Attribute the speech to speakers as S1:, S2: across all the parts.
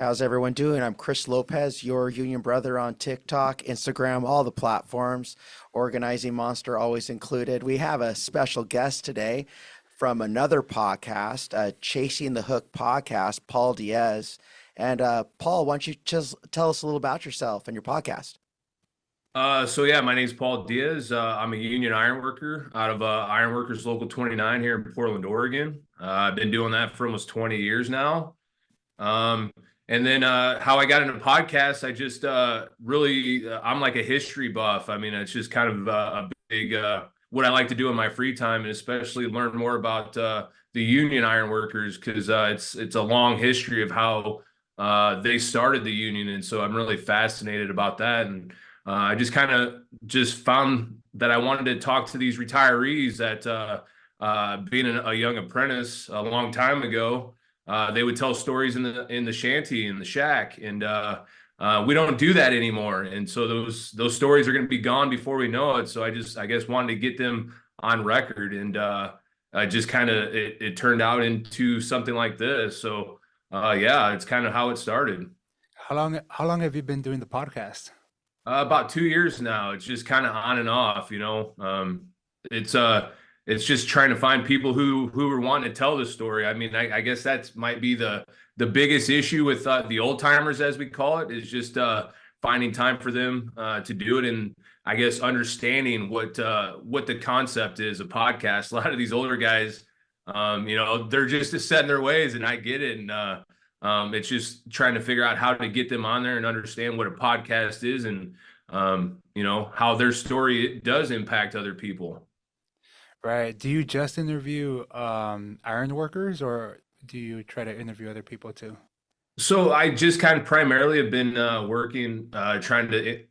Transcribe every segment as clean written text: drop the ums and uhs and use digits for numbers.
S1: How's everyone doing? I'm Chris Lopez, your union brother on TikTok, Instagram, all the platforms, Organizing Monster always included. We have a special guest today from another podcast, Chasing the Hook podcast, Paul Diaz. And Paul, why don't you just tell us a little about yourself and your podcast?
S2: So my name's Paul Diaz. I'm a union ironworker out of Ironworkers Local 29 here in Portland, Oregon. I've been doing that for almost 20 years now. Um, and then how I got into podcasts, I just really I'm like a history buff. I mean, it's just kind of a big what I like to do in my free time, and especially learn more about the union ironworkers because it's a long history of how they started the union, and so I'm really fascinated about that. And I just kind of just found that I wanted to talk to these retirees that being a young apprentice a long time ago, they would tell stories in the shanty in the shack, and we don't do that anymore. And so those stories are going to be gone before we know it. So I guess wanted to get them on record, and I just kind of it turned out into something like this. So yeah, it's kind of how it started.
S3: How long have you been doing the podcast?
S2: About 2 years now. It's just kind of on and off, you know. It's it's just trying to find people who are wanting to tell the story. I mean, I guess that might be the biggest issue with the old timers, as we call it, is just finding time for them to do it, and I guess understanding what the concept is of podcast. A lot of these older guys, they're just set in their ways, and I get it, and it's just trying to figure out how to get them on there and understand what a podcast is, and how their story does impact other people.
S3: Right. Do you just interview iron workers, or do you try to interview other people too?
S2: So I just kind of primarily have been working, trying to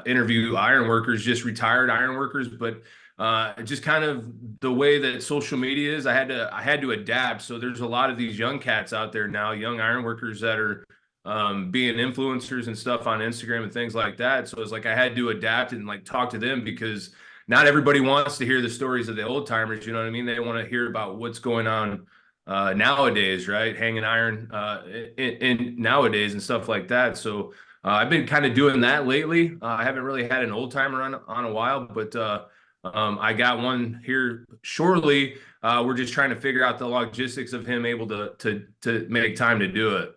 S2: interview iron workers, just retired iron workers, but just kind of the way that social media is, I had to adapt. So there's a lot of these young cats out there now, young iron workers that are being influencers and stuff on Instagram and things like that. So it's like I had to adapt and like talk to them because not everybody wants to hear the stories of the old timers. You know what I mean? They want to hear about what's going on nowadays, right? Hanging iron in nowadays and stuff like that. So I've been kind of doing that lately. I haven't really had an old timer on a while, but I got one here shortly. We're just trying to figure out the logistics of him able to make time to do it.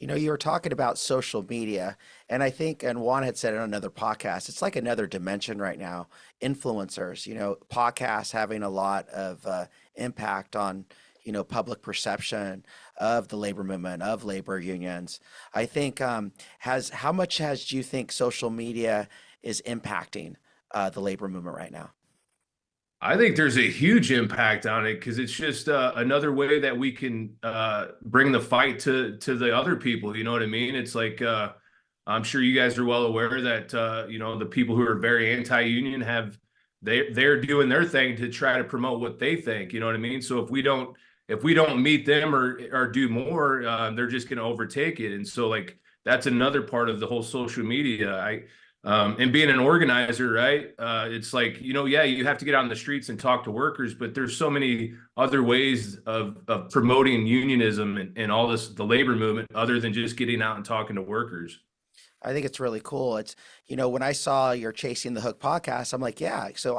S1: You know, you were talking about social media, and I think, and Juan had said it on another podcast, it's like another dimension right now. Influencers, podcasts having a lot of impact on, public perception of the labor movement, of labor unions. I think, how much do you think social media is impacting the labor movement right now?
S2: I think there's a huge impact on it because it's just another way that we can bring the fight to the other people. You know what I mean? It's like I'm sure you guys are well aware that the people who are very anti-union they're doing their thing to try to promote what they think. You know what I mean? So if we don't meet them or do more, they're just going to overtake it. And so like that's another part of the whole social media. And being an organizer, right? It's like, yeah, you have to get out on the streets and talk to workers, but there's so many other ways of promoting unionism and all this, the labor movement, other than just getting out and talking to workers.
S1: I think it's really cool. It's, when I saw your Chasing the Hook podcast, I'm like, yeah, so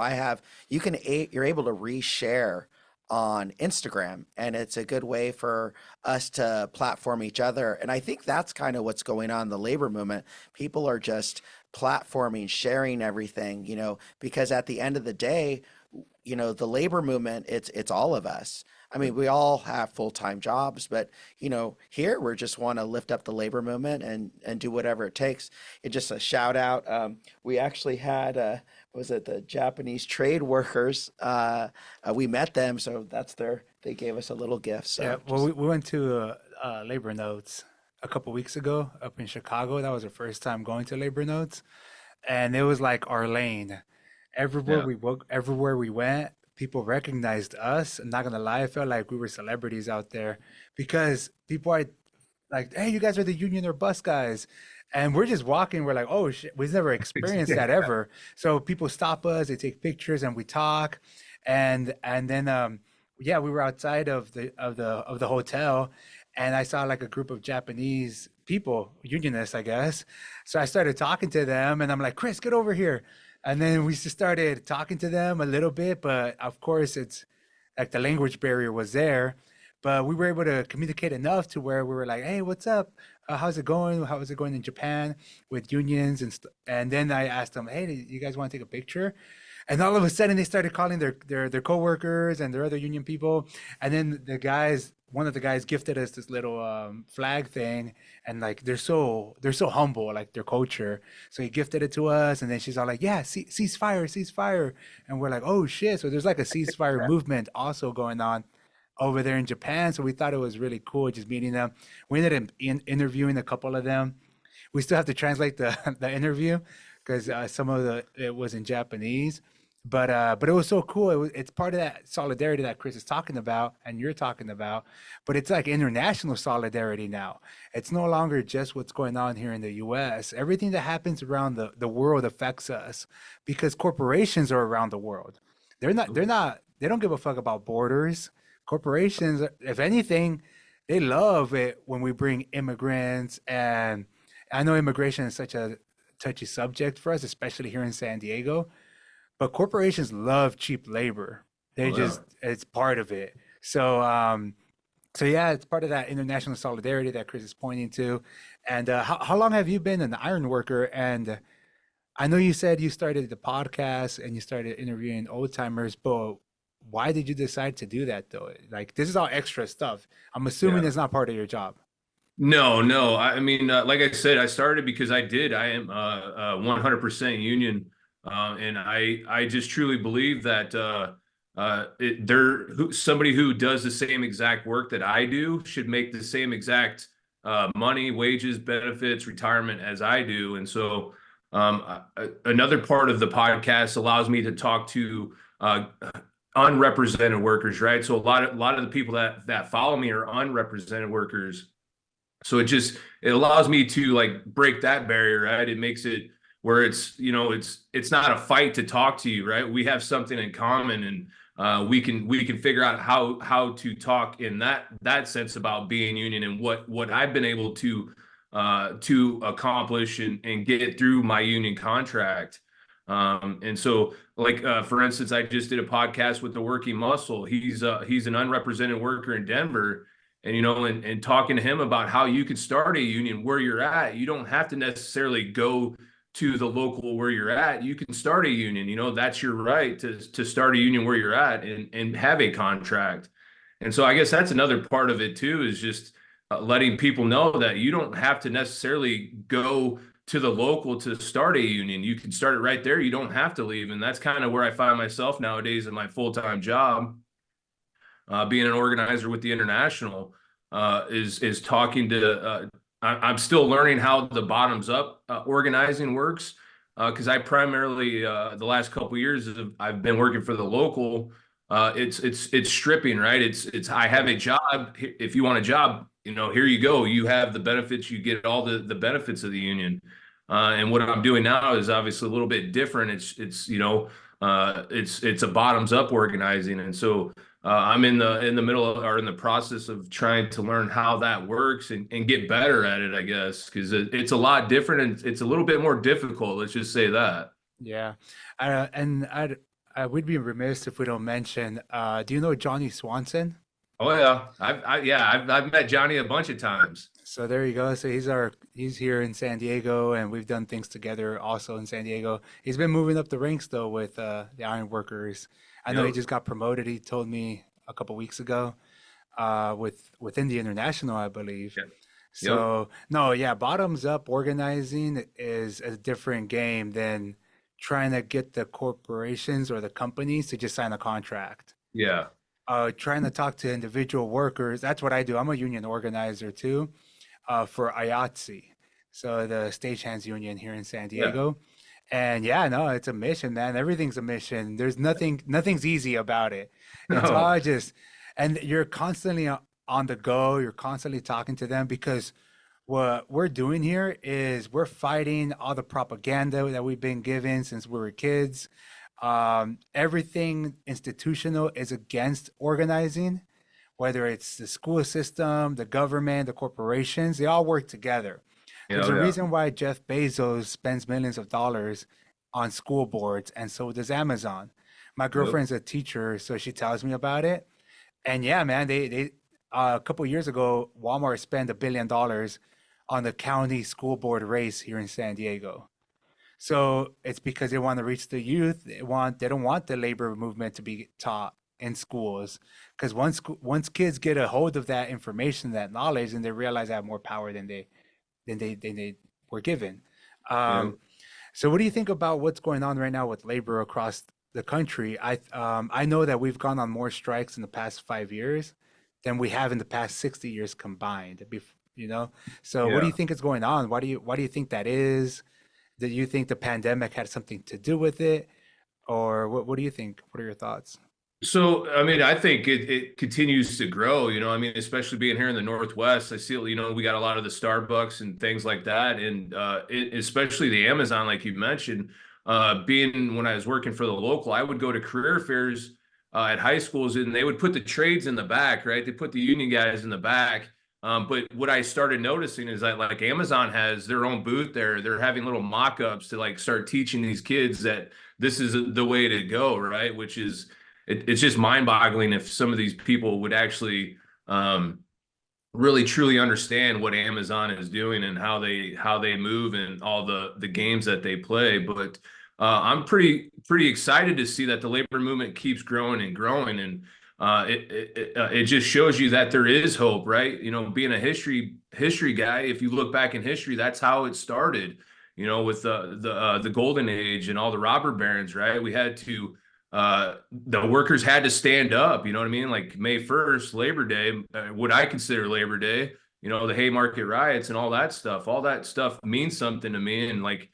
S1: you're able to reshare on Instagram, and it's a good way for us to platform each other. And I think that's kind of what's going on in the labor movement. People are just platforming, sharing everything, because at the end of the day, the labor movement, it's all of us. I mean, we all have full-time jobs, but here we just want to lift up the labor movement and do whatever it takes. It just a shout out. We actually had was it the Japanese trade workers? We met them, so they gave us a little gift.
S3: Yeah.
S1: So
S3: Well,
S1: just
S3: we went to Labor Notes a couple weeks ago up in Chicago. That was our first time going to Labor Notes, and it was like our lane.
S2: Yeah.
S3: Everywhere we went, people recognized us. I'm not gonna lie, I felt like we were celebrities out there because people are like, "Hey, you guys are the Union or Bus guys," and we're just walking. We're like, "Oh shit, we've never experienced that
S2: Yeah.
S3: ever." So people stop us, they take pictures, and we talk, and then yeah, we were outside of the hotel, and I saw like a group of Japanese people, unionists, I guess. So I started talking to them, and I'm like, Chris, get over here. And then we just started talking to them a little bit, but of course, it's like the language barrier was there. But we were able to communicate enough to where we were like, hey, what's up? How's it going? How is it going in Japan with unions and then I asked them, hey, do you guys want to take a picture? And all of a sudden they started calling their coworkers and their other union people. And then one of the guys gifted us this little flag thing, and like they're so humble, like their culture. So he gifted it to us, and then she's all like, "Yeah, ceasefire, ceasefire," and we're like, "Oh shit!" So there's like a ceasefire movement also going on over there in Japan. So we thought it was really cool just meeting them. We ended up interviewing a couple of them. We still have to translate the the interview because some of it was in Japanese. But it was so cool. It's part of that solidarity that Chris is talking about and you're talking about. But it's like international solidarity now. It's no longer just what's going on here in the U.S. Everything that happens around the world affects us because corporations are around the world. They don't give a fuck about borders. Corporations, if anything, they love it when we bring immigrants. And I know immigration is such a touchy subject for us, especially here in San Diego, but corporations love cheap labor. They
S2: Oh, yeah.
S3: just, it's part of it. So yeah, it's part of that international solidarity that Chris is pointing to. And how long have you been an iron worker? And I know you said you started the podcast and you started interviewing old timers, but why did you decide to do that though? Like, this is all extra stuff. I'm assuming
S2: Yeah.
S3: it's not part of your job.
S2: No, no. I mean, like I said, I started because I did. I am 100% union, and I just truly believe that somebody who does the same exact work that I do should make the same exact money, wages, benefits, retirement as I do. And so, another part of the podcast allows me to talk to unrepresented workers, right? So a lot of the people that follow me are unrepresented workers, so it allows me to like break that barrier, right? It makes it where it's not a fight to talk to you, right? We have something in common, and we can figure out how to talk in that sense about being union and what I've been able to accomplish and get through my union contract. And so, like for instance, I just did a podcast with the Working Muscle. He's an unrepresented worker in Denver, and talking to him about how you can start a union where you're at. You don't have to necessarily go to the local where you're at. You can start a union. That's your right to start a union where you're at and have a contract. And so I guess that's another part of it too, is just letting people know that you don't have to necessarily go to the local to start a union. You can start it right there. You don't have to leave. And that's kind of where I find myself nowadays in my full-time job, being an organizer with the International, is talking to. I'm still learning how the bottoms up organizing works, because I primarily the last couple of years I've been working for the local. It's stripping, right? It's I have a job. If you want a job, here you go. You have the benefits. You get all the benefits of the union. And what I'm doing now is obviously a little bit different. It's a bottoms up organizing, and so I'm in the middle of, or in the process of trying to learn how that works and get better at it, I guess, because it's a lot different and it's a little bit more difficult. Let's just say that.
S3: Yeah. And we'd be remiss if we don't mention, do you know Johnny Swanson?
S2: Oh yeah, I've met Johnny a bunch of times.
S3: So there you go. So he's here in San Diego, and we've done things together also in San Diego. He's been moving up the ranks though with the Iron Workers. I know he
S2: Yep.
S3: just got promoted. He told me a couple weeks ago, within the International, I believe.
S2: Yep. Yep.
S3: So no, yeah, bottoms up organizing is a different game than trying to get the corporations or the companies to just sign a contract.
S2: Yeah.
S3: Trying to talk to individual workers. That's what I do. I'm a union organizer too, for IATSE, so the stagehands union here in San
S2: Yeah.
S3: Diego. And yeah, no, it's a mission, man. Everything's a mission. Nothing's easy about it. It's
S2: No.
S3: all just, and you're constantly on the go. You're constantly talking to them because what we're doing here is we're fighting all the propaganda that we've been given since we were kids. Everything institutional is against organizing. whether it's the school system, the government, the corporations, they all work together. There's a
S2: Yeah.
S3: reason why Jeff Bezos spends millions of dollars on school boards, and so does Amazon. My
S2: Yep.
S3: girlfriend's a teacher, so she tells me about it. And yeah, man, they a couple years ago, Walmart spent $1 billion on the county school board race here in San Diego. So it's because they want to reach the youth. They don't want the labor movement to be taught in schools, because once kids get a hold of that information, that knowledge, and they realize they have more power than they were given.
S2: Yep.
S3: Um, so what do you think about what's going on right now with labor across the country? I know that we've gone on more strikes in the past 5 years than we have in the past 60 years combined. You know, so what do you
S2: Yeah.
S3: think is going on? Why do you think that is? Do you think the pandemic had something to do with it, or what do you think? What are your thoughts?
S2: So, I mean, I think it continues to grow, I mean, especially being here in the Northwest, I see, we got a lot of the Starbucks and things like that. And especially the Amazon, like you mentioned, being when I was working for the local, I would go to career fairs at high schools and they would put the trades in the back, right? They put the union guys in the back. But what I started noticing is that like Amazon has their own booth there. They're having little mock-ups to like start teaching these kids that this is the way to go, right? Which is, it's just mind-boggling if some of these people would actually really truly understand what Amazon is doing and how they move and all the games that they play. But I'm pretty excited to see that the labor movement keeps growing and growing, and it just shows you that there is hope, right? Being a history guy, if you look back in history, that's how it started. With the golden age and all the robber barons, right? The workers had to stand up, you know what I mean? Like May 1st, Labor Day, what I consider Labor Day, the Haymarket riots and all that stuff means something to me. And like,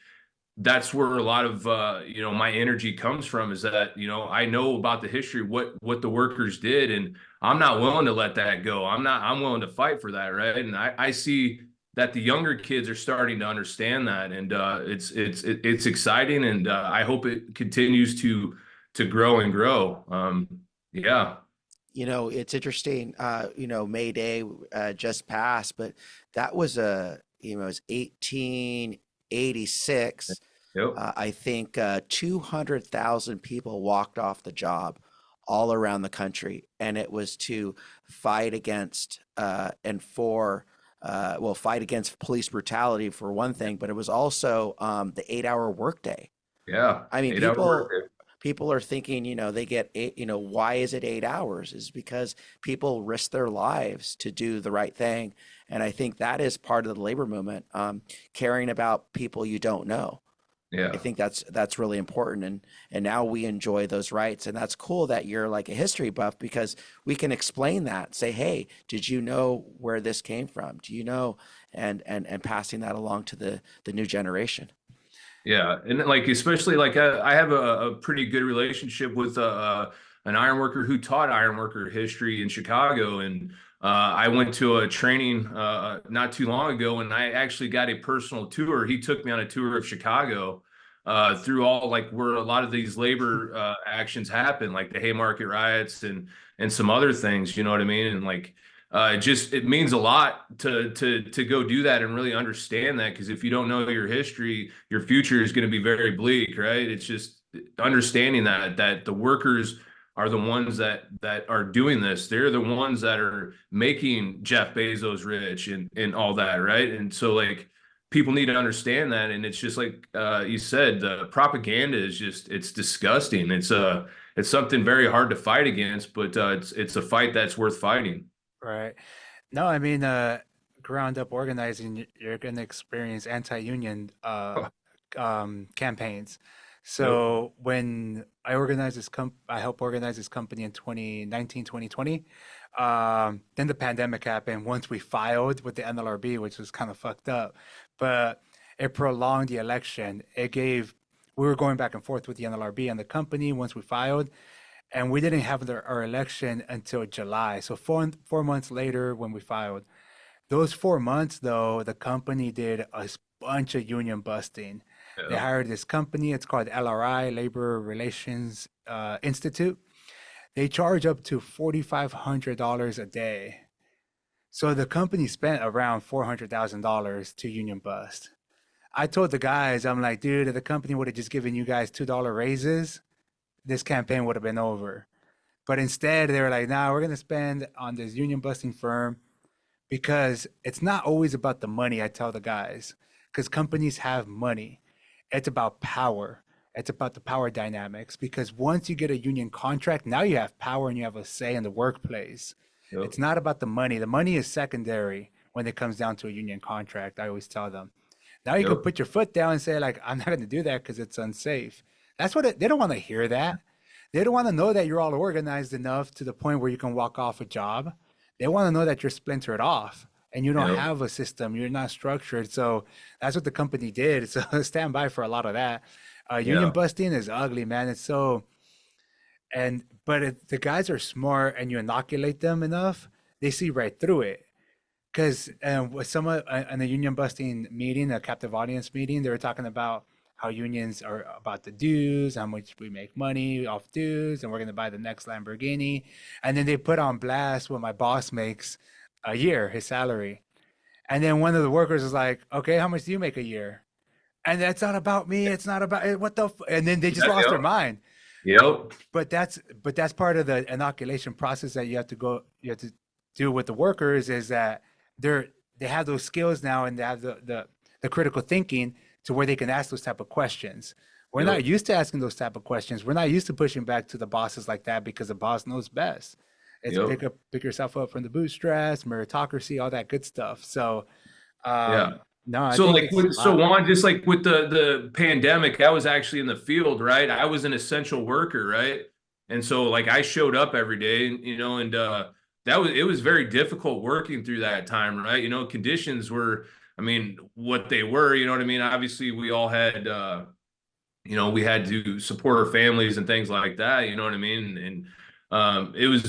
S2: that's where a lot of, my energy comes from, is that, I know about the history, what the workers did, and I'm not willing to let that go. I'm willing to fight for that. Right. And I see that the younger kids are starting to understand that. And it's exciting. And I hope it continues to grow and grow. Yeah.
S1: It's interesting. May Day just passed, but that was it was 1886.
S2: Yep.
S1: I think 200,000 people walked off the job all around the country, and it was to fight against fight against police brutality for one thing, but it was also the 8-hour workday.
S2: Yeah.
S1: I mean,
S2: 8 hour
S1: people
S2: work.
S1: people are thinking, they get eight, why is it 8 hours? Is because people risk their lives to do the right thing. And I think that is part of the labor movement, caring about people you don't know. I
S2: Yeah.
S1: think that's really important, and now we enjoy those rights, and that's cool that you're like a history buff, because we can explain that, say, hey, did you know where this came from? Do you know? And passing that along to the new generation.
S2: Yeah, and like especially like I have a pretty good relationship with an iron worker who taught iron worker history in Chicago, and I went to a training not too long ago, and I actually got a personal tour. He took me on a tour of Chicago through all like where a lot of these labor actions happen, like the Haymarket riots and some other things. You know what I mean? And like it means a lot to go do that and really understand that, because if you don't know your history, your future is going to be very bleak, right? It's just understanding that the workers are the ones that are doing this. They're the ones that are making Jeff Bezos rich and all that, right? And so like people need to understand that. And it's just like you said, the propaganda is it's disgusting. It's something very hard to fight against, but it's a fight that's worth fighting.
S3: Right. No, I mean, ground up organizing, you're going to experience anti-union campaigns.
S2: Yep.
S3: So when I helped organize this company in 2019, 2020. Then the pandemic happened once we filed with the NLRB, which was kind of fucked up. But it prolonged the election. We were going back and forth with the NLRB and the company once we filed, and we didn't have our election until July. So four months later, when we filed, those 4 months though, the company did a bunch of union busting. They
S2: Yeah.
S3: hired this company. It's called LRI, Labor Relations Institute. They charge up to $4,500 a day. So the company spent around $400,000 to union bust. I told the guys, I'm like, dude, if the company would have just given you guys $2 raises, this campaign would have been over. But instead, they were like, nah, we're going to spend on this union busting firm because it's not always about the money, I tell the guys, because companies have money. It's about power. It's about the power dynamics because once you get a union contract, now you have power and you have a say in the workplace.
S2: Yep.
S3: It's not about the money. The money is secondary when it comes down to a union contract. I always tell them. Now you can
S2: Yep.
S3: put your foot down and say, like, I'm not going to do that because it's unsafe. That's what they don't want to hear that. They don't want to know that you're all organized enough to the point where you can walk off a job. They want to know that you're splintered off and you don't
S2: Yep.
S3: have a system. You're not structured. So that's what the company did. So stand by for a lot of that. Union
S2: Yeah.
S3: busting is ugly, man. It's so, but the guys are smart and you inoculate them enough, they see right through it. Because with someone in a union busting meeting, a captive audience meeting, they were talking about how unions are about the dues, how much we make money off dues, and we're going to buy the next Lamborghini. And then they put on blast what my boss makes a year, his salary. And then one of the workers was like, okay, how much do you make a year? And that's not about me. It's not about what the, and then they just
S2: Yeah,
S3: lost their
S2: yep.
S3: mind.
S2: Yep.
S3: But that's part of the inoculation process that you have to do with the workers is that they have those skills now and they have the critical thinking to where they can ask those type of questions. We're not
S2: Yep.
S3: used to asking those type of questions. We're not used to pushing back to the bosses like that because the boss knows best. It's
S2: Yep.
S3: pick yourself up from the bootstraps, meritocracy, all that good stuff. So
S2: Yeah.
S3: no, I
S2: So
S3: think
S2: like
S3: it's
S2: with
S3: a
S2: so
S3: lot.
S2: Juan, just like with the pandemic, I was actually in the field, right? I was an essential worker, right? And so like I showed up every day, and it was very difficult working through that time, right? Conditions were, I mean, what they were, you know what I mean? Obviously we all had we had to support our families and things like that, you know what I mean? And it was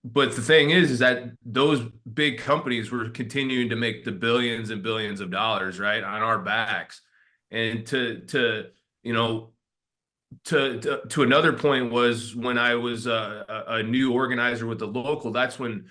S2: but the thing is that those big companies were continuing to make the billions and billions of dollars, right, on our backs. And you know to another point was when I was a new organizer with the local. That's when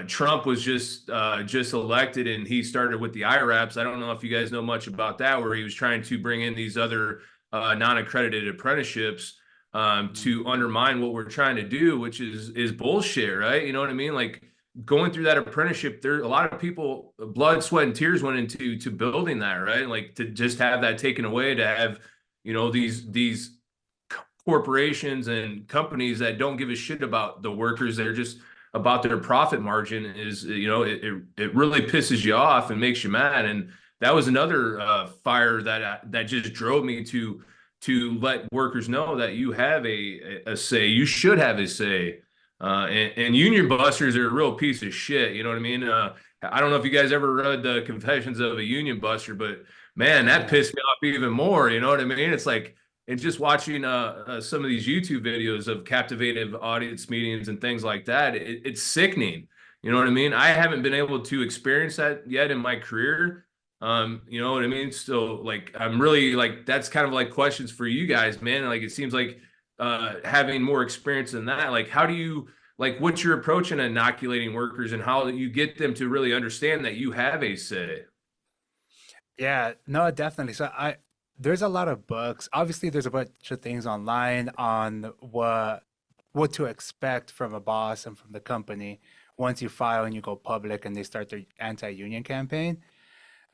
S2: Trump was just elected, and he started with the IRAPs. I don't know if you guys know much about that, where he was trying to bring in these other non-accredited apprenticeships to undermine what we're trying to do, which is bullshit, right? You know what I mean? Like going through that apprenticeship, there a lot of people, blood, sweat, and tears went into building that, right? Like to just have that taken away, to have these corporations and companies that don't give a shit about the workers, they're just about their profit margin, is it really pisses you off and makes you mad. And that was another fire that just drove me to let workers know that you have a say. You should have a say. And union busters are a real piece of shit, you know what I mean? I don't know if you guys ever read the Confessions of a Union Buster, but man, that
S3: Yeah.
S2: pissed me off even more. You know what I mean? It's like, and just watching some of these YouTube videos of captivative audience meetings and things like that, it's sickening. You know what I mean? I haven't been able to experience that yet in my career. You know what I mean? So like, I'm really like, that's kind of like questions for you guys, man. Like, it seems like having more experience than that, like, how do you, like, what's your approach in inoculating workers and how you get them to really understand that you have a say?
S3: Yeah, no, definitely. So there's a lot of books. Obviously, there's a bunch of things online on what to expect from a boss and from the company once you file and you go public and they start their anti-union campaign.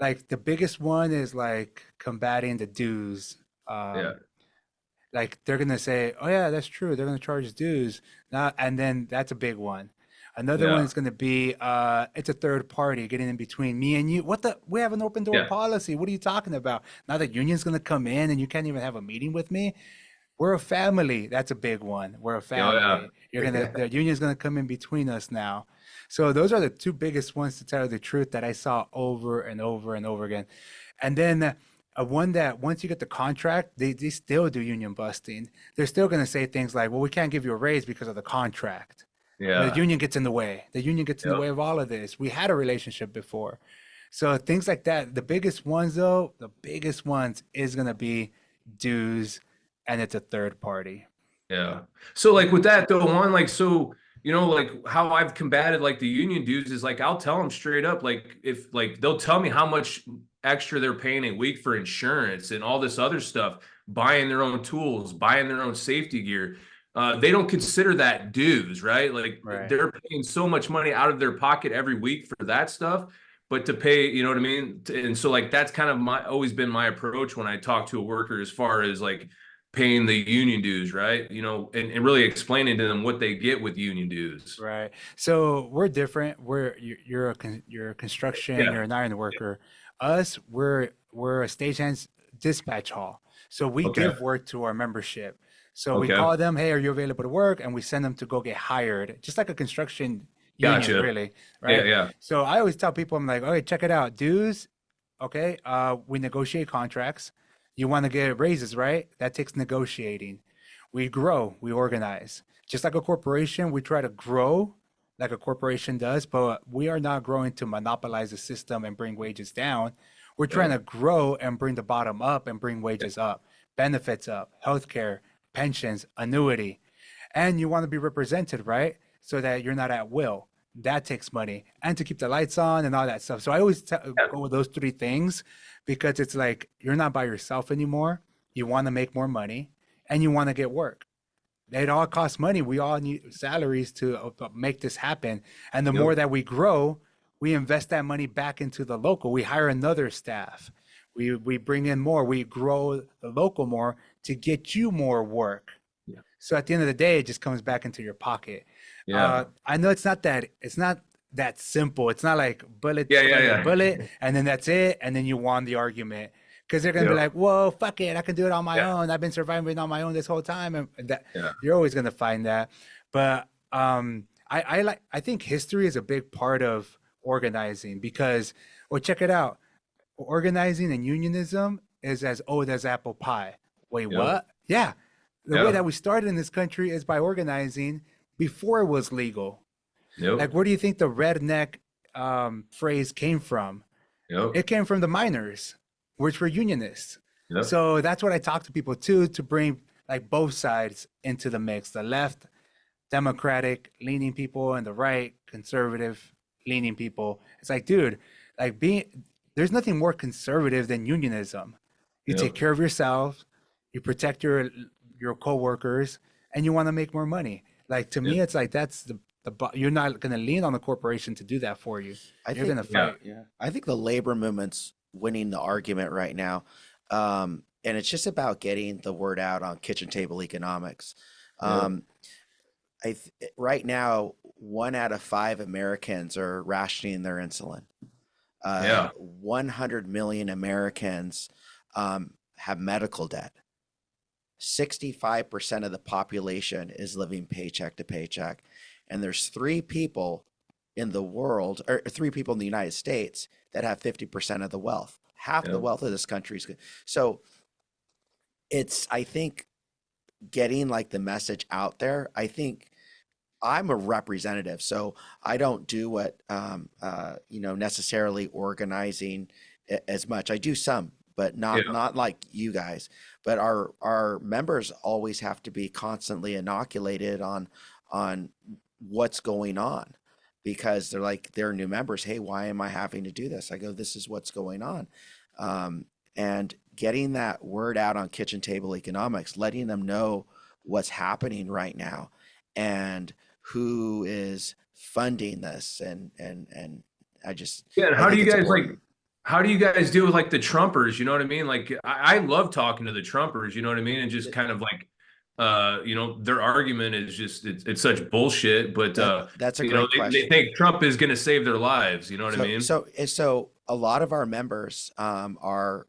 S3: Like the biggest one is like combating the dues.
S2: Yeah.
S3: Like they're gonna say, "Oh yeah, that's true. They're gonna charge dues." Now and then that's a big one. Another one
S2: Yeah.
S3: is gonna be it's a third party getting in between me and you. What the? We have an open door
S2: Yeah.
S3: policy. What are you talking about? Now the union's gonna come in and you can't even have a meeting with me. We're a family. That's a big one. We're a
S2: Yeah.
S3: family. You're gonna
S2: Yeah.
S3: the union's gonna come in between us now. So those are the two biggest ones to tell you the truth that I saw over and over and over again. And then one that once you get the contract, they still do union busting. They're still gonna say things like, "Well, we can't give you a raise because of the contract." The
S2: Yeah.
S3: union gets in the way. The union gets in the
S2: Yep.
S3: way of all of this. We had a relationship before. So things like that. The biggest ones though, the biggest ones is gonna be dues and it's a third party.
S2: Yeah. So like with that though, one like so like how I've combated like the union dues is like I'll tell them straight up like if like they'll tell me how much extra they're paying a week for insurance and all this other stuff, buying their own tools, buying their own safety gear. They don't consider that dues, right? Like
S3: Right.
S2: they're paying so much money out of their pocket every week for that stuff, but to pay, you know what I mean? And so like that's kind of my always been my approach when I talk to a worker as far as like paying the union dues, right? And really explaining to them what they get with union dues.
S3: Right. So we're different. You're a construction,
S2: Yeah.
S3: you're an iron worker. Us, we're a stagehands dispatch hall. So we
S2: Okay.
S3: give work to our membership. So we
S2: Okay.
S3: call them, hey, are you available to work? And we send them to go get hired, just like a construction union,
S2: Gotcha.
S3: really,
S2: Yeah.
S3: right?
S2: Yeah.
S3: So I always tell people, I'm like, okay, check it out. Dues, okay, we negotiate contracts. You want to get raises, right? That takes negotiating. We grow, we organize. Just like a corporation, we try to grow like a corporation does, but we are not growing to monopolize the system and bring wages down. We're trying
S2: Yeah.
S3: to grow and bring the bottom up and bring wages up, benefits up, healthcare, pensions, annuity. And you want to be represented, right? So that you're not at will. That takes money and to keep the lights on and all that stuff. So I always go with those three things because it's like you're not by yourself anymore. You want to make more money and you want to get work. It all costs money. We all need salaries to make this happen. And the more
S2: Yep.
S3: that we grow, we invest that money back into the local. We hire another staff. We bring in more. We grow the local more to get you more work.
S2: Yeah.
S3: So at the end of the day, it just comes back into your pocket.
S2: Yeah.
S3: I know it's not that simple. It's not like bullet,
S2: Yeah. Yeah.
S3: bullet,
S2: Yeah.
S3: bullet, and then that's it, and then you won the argument. Because they're gonna be
S2: Yep.
S3: like, "Whoa, fuck it, I can do it on my
S2: Yeah.
S3: own. I've been surviving on my own this whole time," and that
S2: Yeah.
S3: you're always gonna find that. But I think history is a big part of organizing because, well, check it out. Organizing and unionism is as old as apple pie. Wait,
S2: Yep.
S3: what? Yeah. The way
S2: Yeah.
S3: that we started in this country is by organizing before it was legal.
S2: Yep.
S3: Like, where do you think the redneck phrase came from?
S2: Yep.
S3: It came from the miners, which were unionists.
S2: Yep.
S3: So that's what I talk to people too, to bring like both sides into the mix, the left, democratic leaning people, and the right, conservative leaning people. It's like, dude, like there's nothing more conservative than unionism. You take
S2: Yep.
S3: care of yourself, you protect your coworkers, and you want to make more money. Like to me,
S2: Yep.
S3: it's like that's you're not going to lean on the corporation to do that for you.
S1: I
S3: You're
S1: think,
S3: going to
S2: Yeah.
S3: fight.
S1: yeah, I think the labor movement's winning the argument right now. And it's just about getting the word out on kitchen table economics.
S2: Yep.
S1: Right now, 1 out of 5 Americans are rationing their insulin.
S2: Yeah.
S1: 100 million Americans have medical debt. 65% of the population is living paycheck to paycheck. And there's 3 people in the world, or 3 people in the United States that have 50% of the wealth. Half the
S2: Yep.
S1: wealth of this country is good. So it's, I think, getting like the message out there. I think I'm a representative, so I don't do what necessarily organizing as much. I do some, but not
S2: Yeah.
S1: not like you guys. But our members always have to be constantly inoculated on what's going on because they're new members. Hey, why am I having to do this? I go, this is what's going on. And getting that word out on kitchen table economics, letting them know what's happening right now and who is funding this and
S2: Yeah. And
S1: I
S2: how do
S1: think
S2: you
S1: it's
S2: guys like?
S1: important.
S2: How do you guys deal with like the Trumpers? You know what I mean? Like I love talking to the Trumpers. You know what I mean? And just kind of like, their argument is just it's such bullshit. But
S1: That's a great
S2: they
S1: question.
S2: think Trump is going to save their lives. You know what I
S1: So
S2: mean?
S1: so a lot of our members are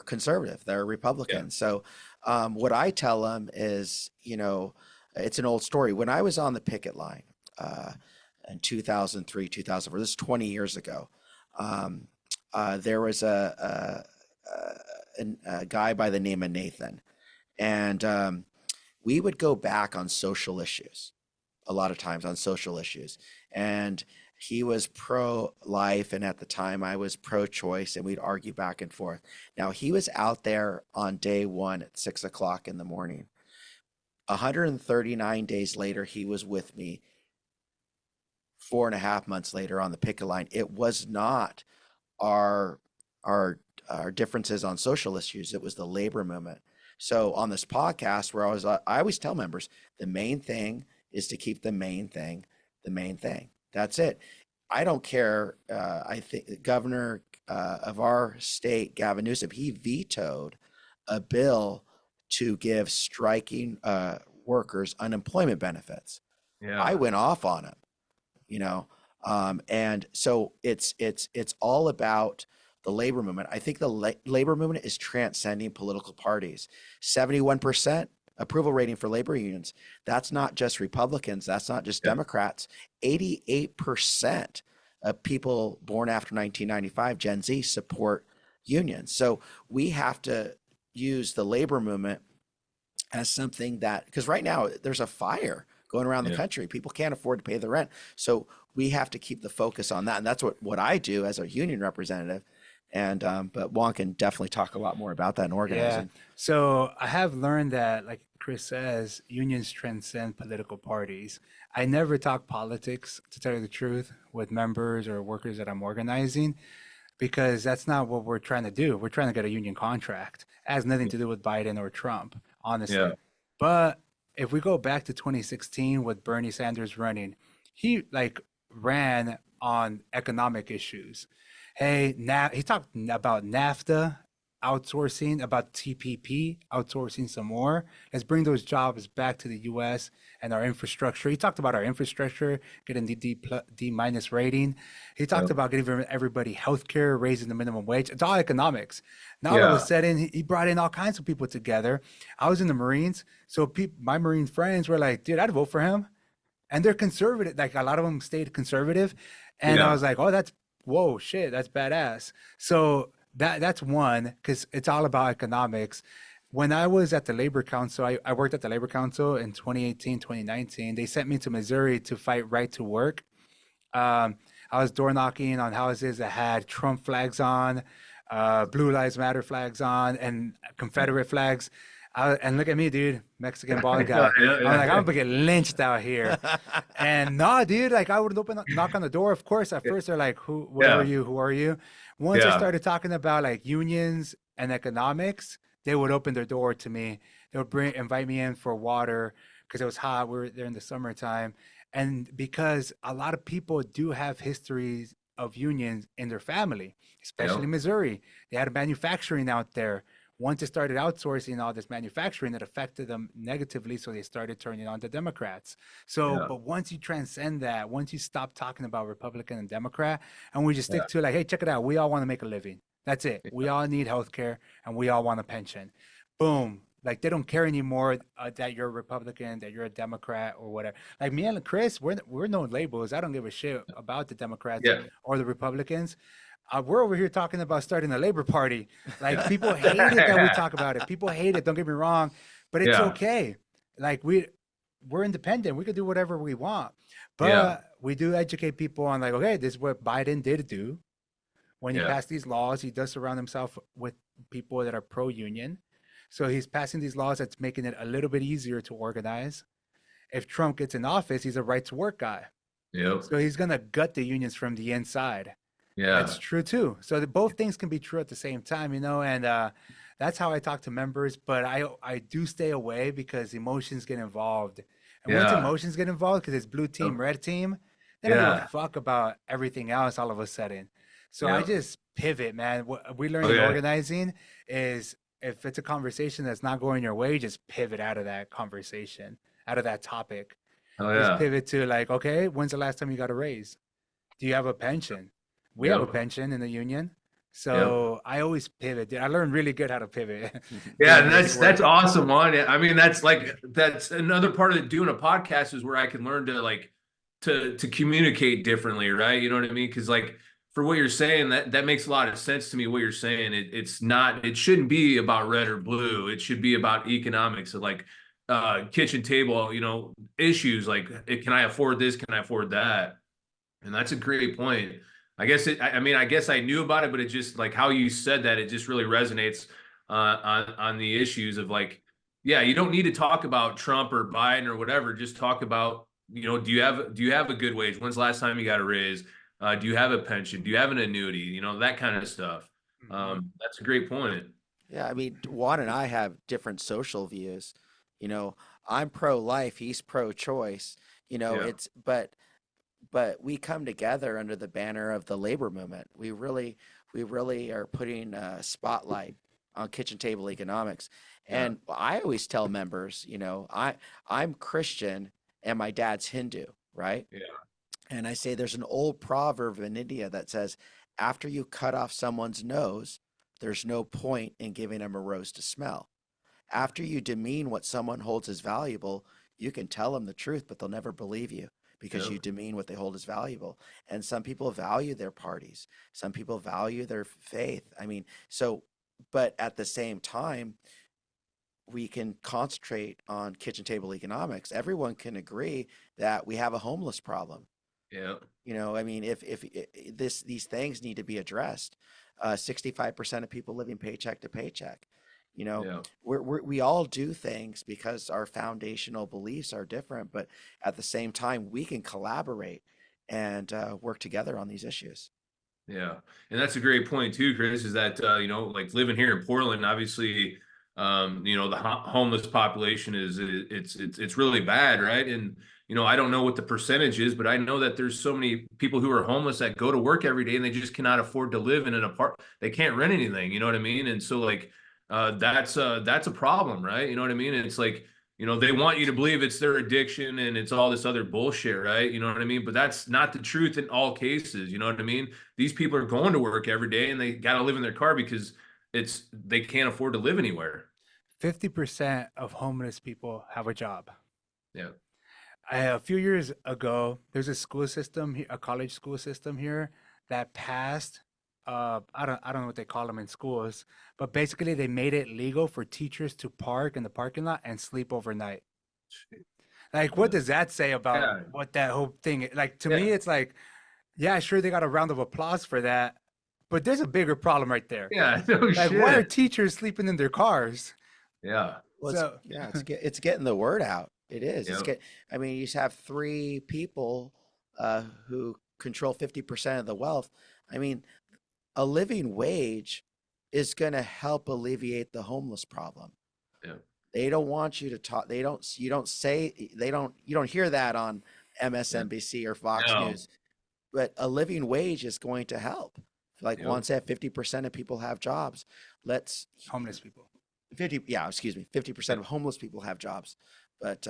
S1: conservative. They're
S2: Yeah.
S1: Republicans. So what I tell them is, it's an old story. When I was on the picket line in 2003, 2004, this is 20 years ago. Um, there was a guy by the name of Nathan, and we would go back on social issues a lot of times on social issues. And he was pro-life, and at the time I was pro-choice, and we'd argue back and forth. Now he was out there on day one at 6 o'clock in the morning, 139 days later, he was with me. 4.5 months later on the picket line. It was not our our our differences on social issues. It was the labor movement. So on this podcast, where I always tell members, the main thing is to keep the main thing the main thing. That's it. I don't care. I think the governor of our state, Gavin Newsom, he vetoed a bill to give striking workers unemployment benefits. I
S2: Yeah.
S1: went off on him, you know. And so it's all about the labor movement. I think the labor movement is transcending political parties. 71% approval rating for labor unions. That's not just Republicans. That's not just
S2: Yeah.
S1: Democrats. 88% of people born after 1995, Gen Z, support unions. So we have to use the labor movement as something that, because right now there's a fire going around the
S2: Yeah.
S1: country. People can't afford to pay the rent. So we have to keep the focus on that. And that's what I do as a union representative. And but Juan can definitely talk a lot more about that in
S3: Yeah.
S1: organizing.
S3: So I have learned that, like Chris says, unions transcend political parties. I never talk politics, to tell you the truth, with members or workers that I'm organizing, because that's not what we're trying to do. We're trying to get a union contract. It has nothing to do with Biden or Trump,
S2: Yeah.
S3: honestly. But if we go back to 2016 with Bernie Sanders running, he like ran on economic issues. Hey, now he talked about NAFTA outsourcing, about TPP outsourcing some more. Let's bring those jobs back to the U.S. and our infrastructure. He talked about our infrastructure getting the D minus rating. He talked
S2: Yeah.
S3: about giving everybody health care, raising the minimum wage. It's all economics. Now all of a
S2: Yeah.
S3: sudden, he brought in all kinds of people together. I was in the Marines, so my Marine friends were like, "Dude, I'd vote for him." And they're conservative. Like a lot of them stayed conservative, and I
S2: Yeah.
S3: was like, "Oh, that's whoa, shit, that's badass." So that's one, because it's all about economics. When I was at the Labor Council, I worked at the Labor Council in 2018, 2019. They sent me to Missouri to fight right to work. I was door knocking on houses that had Trump flags on, Blue Lives Matter flags on, and Confederate flags. And look at me, dude, Mexican bald guy.
S2: Yeah.
S3: I'm like, I'm
S2: Yeah.
S3: gonna get lynched out here. And no, dude, like I would knock on the door. Of course, at first they're like, "Who? What are
S2: Yeah.
S3: you? Who are you?" Once I
S2: Yeah.
S3: started talking about like unions and economics, they would open their door to me. They would invite me in for water because it was hot. We were there in the summertime, and because a lot of people do have histories of unions in their family, especially
S2: Yeah.
S3: Missouri. They had manufacturing out there. Once they started outsourcing all this manufacturing, it affected them negatively. So they started turning on the Democrats. So,
S2: Yeah.
S3: but once you transcend that, once you stop talking about Republican and Democrat, and we just
S2: Yeah.
S3: stick to like, hey, check it out. We all want to make a living. That's it. We all need health care and we all want a pension. Boom. Like they don't care anymore that you're a Republican, that you're a Democrat or whatever. Like me and Chris, we're no labels. I don't give a shit about the Democrats
S2: Yeah.
S3: or the Republicans. We're over here talking about starting a Labor Party. Like people hate it that we talk about it. People hate it. Don't get me wrong, but it's
S2: Yeah.
S3: okay. Like we're independent. We could do whatever we want,
S2: Yeah.
S3: but we do educate people on like, okay, this is what Biden did do when he
S2: Yeah.
S3: passed these laws. He does surround himself with people that are pro-union. So he's passing these laws that's making it a little bit easier to organize. If Trump gets in office, he's a right to work guy.
S2: Yep.
S3: So he's going to gut the unions from the inside. That's
S2: Yeah.
S3: true too. So both things can be true at the same time, and that's how I talk to members. But I do stay away because emotions get involved, and once
S2: Yeah.
S3: emotions get involved, because it's blue team,
S2: Yep.
S3: red team, they don't give a
S2: Yeah.
S3: fuck about everything else all of a sudden. So I
S2: Yep.
S3: just pivot, man. What we learned in
S2: Okay.
S3: organizing is if it's a conversation that's not going your way, just pivot out of that conversation, out of that topic.
S2: Oh
S3: Just
S2: yeah.
S3: pivot to like, okay, when's the last time you got a raise? Do you have a pension? We have a
S2: Yep.
S3: pension in the union.
S2: Yep.
S3: So I always pivot. I learned really good how to pivot.
S2: Yeah,
S3: doing
S2: and
S3: this
S2: that's
S3: work.
S2: awesome, Juan. I mean, that's another part of doing a podcast is where I can learn to like to communicate differently, right? You know what I mean? Because like for what you're saying, that makes a lot of sense to me. What you're saying, it shouldn't be about red or blue. It should be about economics of like kitchen table, issues like can I afford this? Can I afford that? And that's a great point. I mean, I guess I knew about it, but it just like how you said that, it just really resonates on the issues of like, Yeah, you don't need to talk about Trump or Biden or whatever. Just talk about, do you have a good wage? When's the last time you got a raise? Do you have a pension? Do you have an annuity? That kind of stuff.
S3: Hmm.
S2: That's a great point.
S1: Yeah, I mean, Juan and I have different social views. You know, I'm pro-life, he's pro-choice.
S2: Yeah,
S1: But we come together under the banner of the labor movement. We really are putting a spotlight on kitchen table economics.
S2: yeah,
S1: And I always tell members, I'm Christian and my dad's Hindu, right?
S2: yeah,
S1: And I say there's an old proverb in India that says, after you cut off someone's nose, there's no point in giving them a rose to smell. After you demean what someone holds as valuable, you can tell them the truth, but they'll never believe you because
S2: yeah,
S1: you demean what they hold as valuable. And some people value their parties, some people value their faith. I mean, so, but at the same time, we can concentrate on kitchen table economics. Everyone can agree that we have a homeless problem.
S2: yeah,
S1: I mean, if these things need to be addressed. 65% of people living paycheck to paycheck. You know,
S2: yeah.
S1: we all do things because our foundational beliefs are different, but at the same time, we can collaborate and work together on these issues.
S2: Yeah, and that's a great point too, Chris. Is that like living here in Portland, obviously, the homeless population it's really bad, right? And I don't know what the percentage is, but I know that there's so many people who are homeless that go to work every day and they just cannot afford to live in an apartment. They can't rent anything. You know what I mean? And so like, that's a problem, right? You know what I mean? And it's like, they want you to believe it's their addiction and it's all this other bullshit, right? You know what I mean? But that's not the truth in all cases. You know what I mean? These people are going to work every day and they got to live in their car because they can't afford to live anywhere.
S3: 50% of homeless people have a job.
S2: Yeah.
S3: A few years ago, there's a school system, a college school system here that passed. I don't know what they call them in schools, but basically they made it legal for teachers to park in the parking lot and sleep overnight. Like, what does that say about
S2: Yeah.
S3: what that whole thing? Like, to me,
S2: Yeah.
S3: it's like, yeah, sure, they got a round of applause for that, but there's a bigger problem right there.
S2: Yeah. No
S3: Like, why are
S2: shit.
S3: teachers sleeping in their cars?
S2: Yeah.
S1: Well,
S3: So,
S1: it's getting the word out. It is.
S2: Yeah.
S1: I mean, you just have three people who control 50% of the wealth. I mean, a living wage is going to help alleviate the homeless problem.
S2: Yeah.
S1: They don't want you to talk. You don't say, you don't hear that on
S2: Yeah.
S1: MSNBC or Fox
S2: No.
S1: News, but a living wage is going to help. Like
S2: Yep.
S1: Juan said, 50% of people have jobs. Let's
S3: homeless people.
S1: 50, yeah, excuse me, 50% of homeless people have jobs. But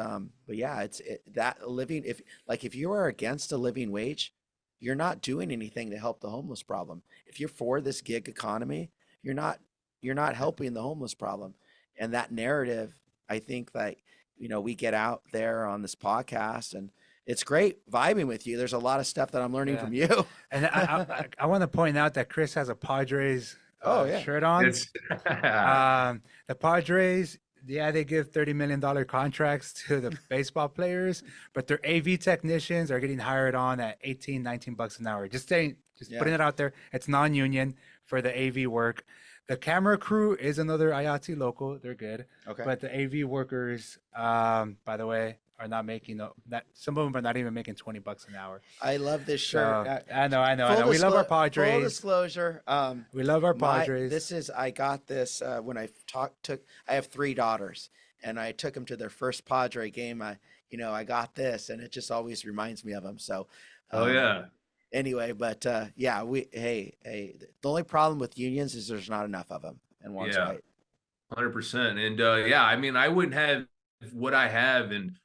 S1: yeah, that living, if you are against a living wage, you're not doing anything to help the homeless problem. If you're for this gig economy, you're not you're not helping the homeless problem. And that narrative, I think that, we get out there on this podcast and it's great vibing with you. There's a lot of stuff that I'm learning
S3: Yeah.
S1: from you.
S3: And I want to point out that Chris has a Padres
S1: Oh yeah.
S3: shirt on.
S2: It's
S3: The Padres, yeah, they give $30 million contracts to the baseball players, but their AV technicians are getting hired on at 18, 19 bucks an hour. Just saying, just
S1: Yeah.
S3: putting it out there. It's non-union for the AV work. The camera crew is another IATI local. They're good.
S1: Okay.
S3: But the AV workers, by the way, are not making that. Some of them are not even making 20 bucks an hour.
S1: I love this shirt.
S3: So I know. We love our
S1: Full
S3: Padres.
S1: disclosure.
S3: We love our Padres.
S1: I got this when I have three daughters and I took them to their first Padre game. I got this and it just always reminds me of them. So,
S2: oh yeah.
S1: anyway, but yeah, the only problem with unions is there's not enough of them, and one's
S2: Yeah.
S1: right.
S2: 100%. And yeah, I mean, I wouldn't have what I have, and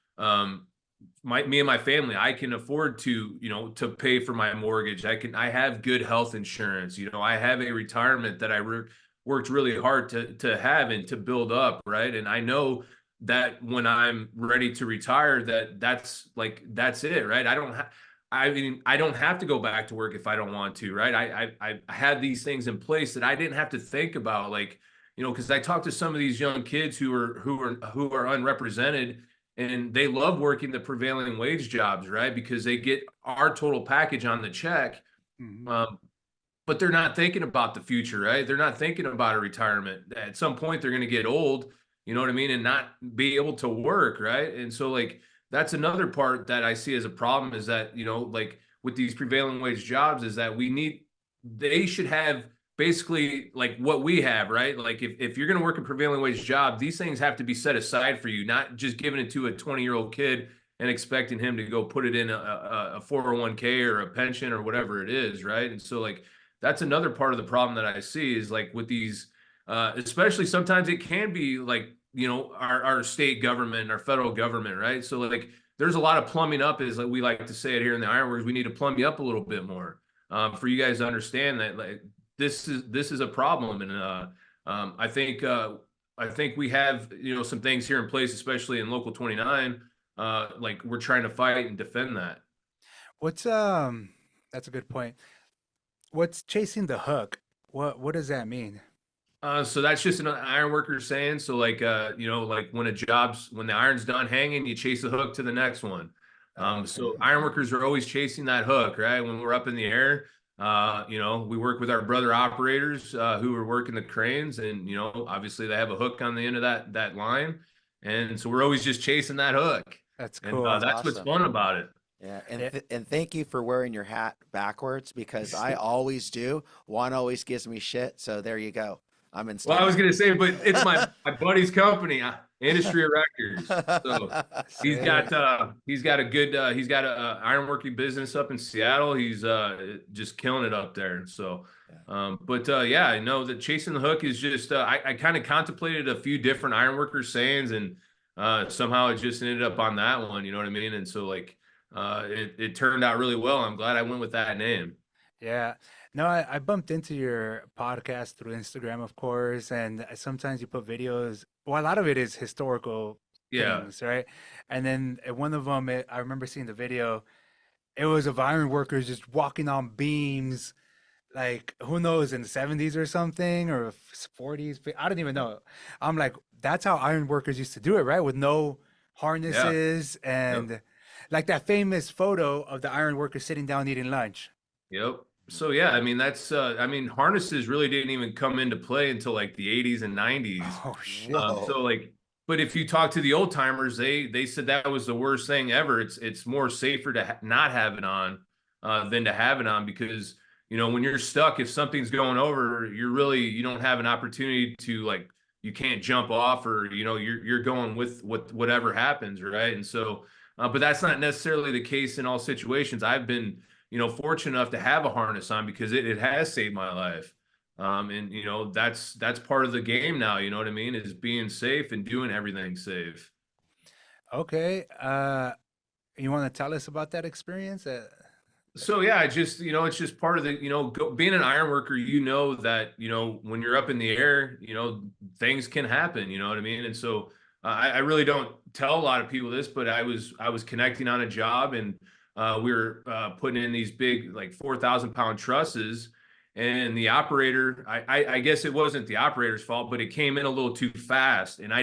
S2: me and my family, I can afford to pay for my mortgage. I have good health insurance. I have a retirement that I worked really hard to have and to build up, right? And I know that when I'm ready to retire, that's it, right? I mean, I don't have to go back to work if I don't want to, right? I had these things in place that I didn't have to think about, like, because I talked to some of these young kids who are unrepresented, and they love working the prevailing wage jobs, right? Because they get our total package on the check.
S3: Mhm.
S2: But they're not thinking about the future, right? They're not thinking about a retirement. At some point, they're going to get old, you know what I mean, and not be able to work, right? And so like that's another part that I see as a problem is that, you know, like with these prevailing wage jobs is that they should have basically like what we have, right? Like if you're going to work a prevailing wage job, these things have to be set aside for you, not just giving it to a 20-year-old kid and expecting him to go put it in a 401k or a pension or whatever it is, right? And so like that's another part of the problem that I see is like with these, especially sometimes it can be like, you know, our state government, our federal government, right? So like there's a lot of plumbing up, is like we like to say it here in the Ironworks. We need to plumb you up a little bit more, for you guys to understand that like this is a problem, and I think we have, you know, some things here in place, especially in Local 29. Like we're trying to fight and defend that.
S3: What's that's a good point. What's chasing the hook? What does that mean?
S2: So that's just an iron worker saying. So like, you know, like when the iron's done hanging, you chase the hook to the next one.
S3: Okay.
S2: So iron workers are always chasing that hook, right? When we're up in the air, you know, we work with our brother operators, who are working the cranes, and you know, obviously they have a hook on the end of that line, and so we're always just chasing that hook,
S3: That's
S2: and
S3: cool.
S1: That's
S2: that's what's
S1: awesome.
S2: fun about it.
S1: Yeah,
S3: Yeah.
S1: and thank you for wearing your hat backwards because I always do. Juan always gives me shit, so there you go. I'm in
S2: Well, I was
S1: style.
S2: gonna say, but it's my buddy's company, Industry of Records. So
S3: Sick.
S2: he's got a good he's got a ironworking business up in Seattle. He's just killing it up there. So but yeah, I know that chasing the hook is just I kind of contemplated a few different ironworker sayings, and somehow it just ended up on that one, you know what I mean? And so like it turned out really well. I'm glad I went with that name.
S3: Yeah. No, I bumped into your podcast through Instagram, of course, and sometimes you put videos. Well, a lot of it is historical
S2: Yeah.
S3: things, right? And then one of them, I remember seeing the video. It was of iron workers just walking on beams, like who knows, in the 70s or something, or 40s. I don't even know. I'm like, that's how iron workers used to do it, right? With no
S2: Yeah.
S3: harnesses
S2: Yep.
S3: and like that famous photo of the iron workers sitting down eating lunch.
S2: Yep. So yeah, I mean that's I mean harnesses really didn't even come into play until like the 80s and 90s.
S3: Oh shit.
S1: Whoa.
S2: So like, but if you talk to the old timers, they said that was the worst thing ever. It's more safer to not have it on, than to have it on, because you know when you're stuck, if something's going over, you don't have an opportunity to like, you can't jump off, or you know you're going with whatever happens, right? And so, but that's not necessarily the case in all situations. I've been, you know, fortunate enough to have a harness on because it has saved my life. And you know, that's part of the game now, you know what I mean, is being safe and doing everything safe.
S3: Okay. You want to tell us about that experience?
S2: So yeah, I just, you know, it's just part of the, you know, being an iron worker, you know, that, you know, when you're up in the air, you know, things can happen, you know what I mean? And so I really don't tell a lot of people this, but I was connecting on a job, and we were putting in these big, like 4,000 pound trusses, and the operator, I guess it wasn't the operator's fault, but it came in a little too fast. And I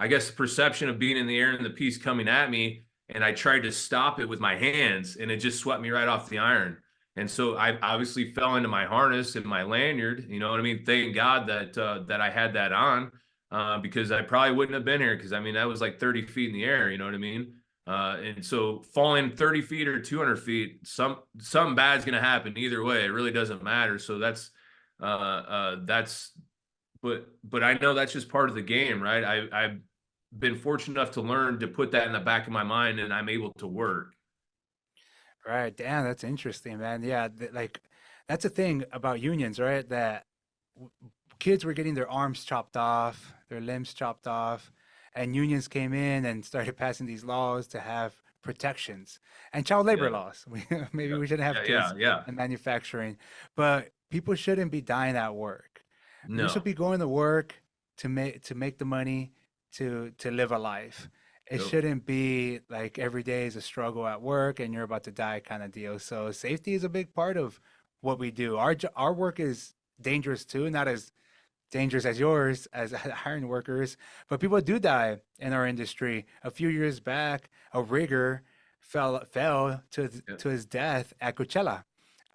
S2: guess the perception of being in the air and the piece coming at me, and I tried to stop it with my hands, and it just swept me right off the iron. And so I obviously fell into my harness and my lanyard. You know what I mean? Thank God that I had that on, because I probably wouldn't have been here. Because I mean, that was like 30 feet in the air. You know what I mean? And so falling 30 feet or 200 feet, something bad's gonna happen either way. It really doesn't matter. So that's but I know that's just part of the game, right? I've been fortunate enough to learn to put that in the back of my mind, and I'm able to work.
S3: Right. Damn, that's interesting, man. Yeah, like that's the thing about unions, right? That w- kids were getting their arms chopped off, their limbs chopped off, and unions came in and started passing these laws to have protections and child labor
S2: Yeah,
S3: laws. Maybe
S2: yeah,
S3: we shouldn't have
S2: yeah, yeah,
S3: kids
S2: yeah.
S3: in manufacturing, but people shouldn't be dying at work. You should
S2: No.
S3: be going to work to make the money to live a life. It
S2: Yep.
S3: shouldn't be like every day is a struggle at work and you're about to die kind of deal. So safety is a big part of what we do. Our work is dangerous too, not as dangerous as yours as iron workers, but people do die in our industry. A few years back, a rigger fell
S2: Yep.
S3: to his death at Coachella,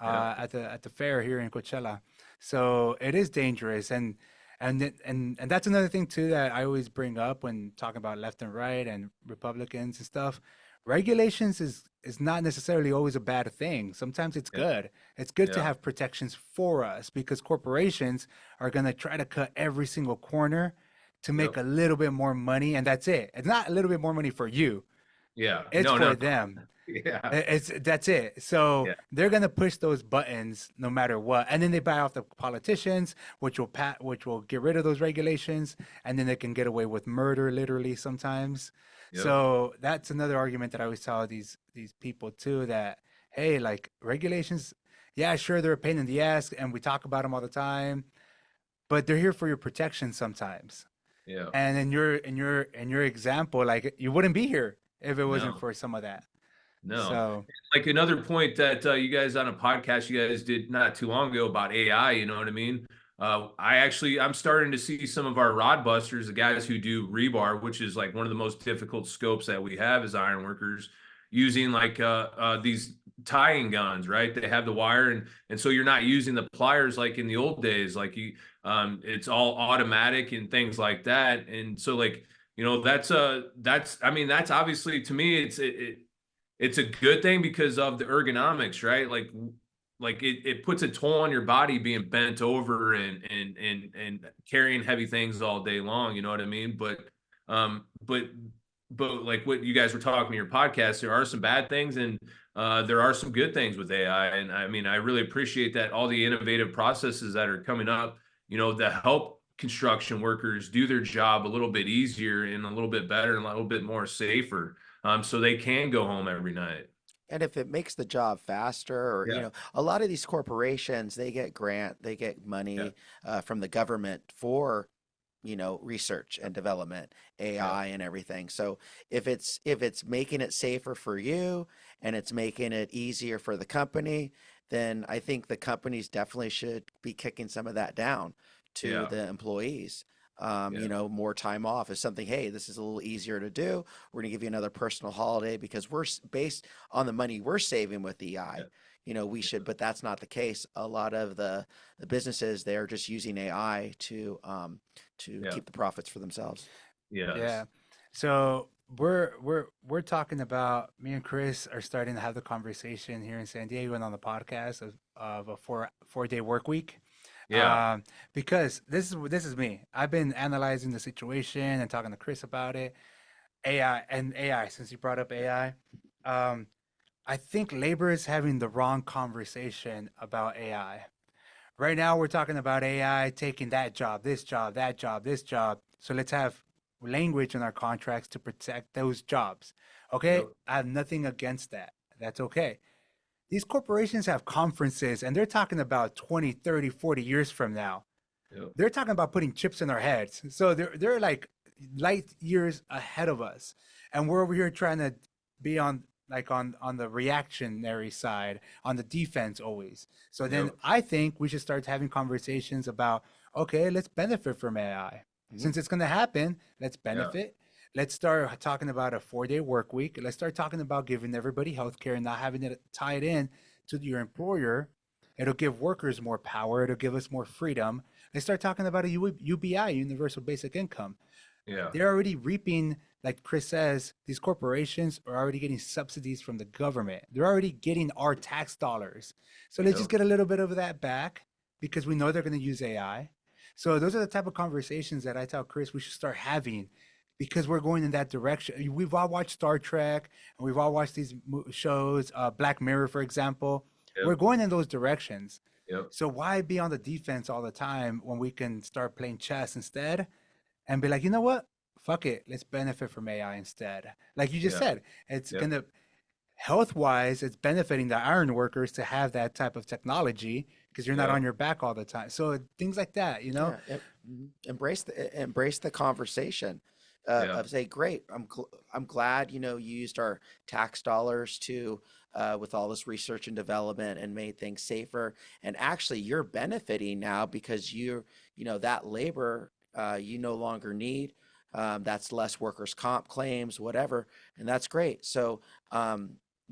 S2: Yeah.
S3: at the fair here in Coachella. So it is dangerous, and And that's another thing too that I always bring up when talking about left and right and Republicans and stuff. Regulations is not necessarily always a bad thing. Sometimes it's
S2: Yeah.
S3: good. It's good to
S2: Yeah.
S3: have protections for us because corporations are going to try to cut every single corner to make
S2: Yep.
S3: a little bit more money, and that's it. It's not a little bit more money for you.
S2: Yeah.
S3: It's
S2: No, no.
S3: for them.
S2: Yeah.
S3: It's that's it. So
S2: Yeah.
S3: they're gonna push those buttons no matter what, and then they buy off the politicians, which will get rid of those regulations, and then they can get away with murder, literally sometimes.
S2: Yep.
S3: So that's another argument that I always tell these people too, that hey, like regulations, yeah, sure, they're a pain in the ass, and we talk about them all the time, but they're here for your protection sometimes.
S2: Yeah.
S3: And in your example, like you wouldn't be here if it wasn't
S2: No.
S3: for some of that.
S2: No.
S3: So.
S2: Like another point that you guys on a podcast you guys did not too long ago about AI, you know what I mean? I'm starting to see some of our rod busters, the guys who do rebar, which is like one of the most difficult scopes that we have as iron workers, using like these tying guns, right? They have the wire and so you're not using the pliers like in the old days, like it's all automatic and things like that. And so like, you know, that's I mean, that's obviously to me, it's a good thing because of the ergonomics, right? Like it puts a toll on your body being bent over and carrying heavy things all day long. You know what I mean? Um, but but like what you guys were talking in your podcast, there are some bad things and there are some good things with AI. And I mean, I really appreciate that all the innovative processes that are coming up, you know, to help construction workers do their job a little bit easier and a little bit better and a little bit more safer, so they can go home every night.
S1: And if it makes the job faster, or,
S2: Yeah,
S1: a lot of these corporations, they get
S2: yeah,
S1: money from the government for, research and development,
S2: yeah,
S1: AI and everything. So if it's making it safer for you and it's making it easier for the company, then I think the companies definitely should be kicking some of that down to
S2: yeah,
S1: the employees.
S2: yeah,
S1: More time off is something, hey, this is a little easier to do. We're gonna give you another personal holiday because based on the money we're saving with
S2: yeah,
S1: EI. We should, but that's not the case. A lot of the businesses, they're just using AI to
S2: yeah,
S1: keep the profits for themselves.
S3: Yeah.
S2: yes,
S3: So we're talking about, me and Chris are starting to have the conversation here in San Diego and on the podcast of a four-day work week.
S2: yeah,
S3: Because this is me. I've been analyzing the situation and talking to Chris about it. AI, since you brought up AI, I think labor is having the wrong conversation about AI. Right now, we're talking about AI taking that job, this job, that job, this job. So let's have language in our contracts to protect those jobs. Okay?
S2: yep,
S3: I have nothing against that. That's okay. These corporations have conferences and they're talking about 20, 30, 40 years from now.
S2: yep,
S3: They're talking about putting chips in our heads. So they're like light years ahead of us. And we're over here trying to be on the reactionary side, on the defense always. So then
S2: yep,
S3: I think we should start having conversations about, okay, let's benefit from AI.
S1: Mhm.
S3: Since it's going to happen, let's
S2: yeah,
S3: benefit. Let's start talking about a 4-day work week. Let's start talking about giving everybody health care and not having it tied in to your employer. It'll give workers more power. It'll give us more freedom. Let's start talking about a UBI, universal basic income.
S2: yeah,
S3: They're already reaping, like Chris says, these corporations are already getting subsidies from the government. They're already getting our tax dollars. So let's just
S2: yep,
S3: get a little bit of that back because we know they're going to use AI. So those are the type of conversations that I tell Chris we should start having because we're going in that direction. We've all watched Star Trek and we've all watched these shows, Black Mirror, for example. We're
S2: yep,
S3: going in those directions.
S2: yep,
S3: So why be on the defense all the time when we can start playing chess instead and be like, you know what? Fuck it. Let's benefit from AI instead. Like you just
S2: yeah,
S3: said, it's
S2: yep,
S3: gonna health wise, it's benefiting the iron workers to have that type of technology because you're not
S2: yeah,
S3: on your back all the time. So things like that, you know?
S1: Yeah, embrace the conversation
S2: yeah,
S1: of say, great, I'm glad you used our tax dollars to with all this research and development and made things safer. And actually, you're benefiting now because that labor you no longer need. That's less workers' comp claims, whatever, and that's great. So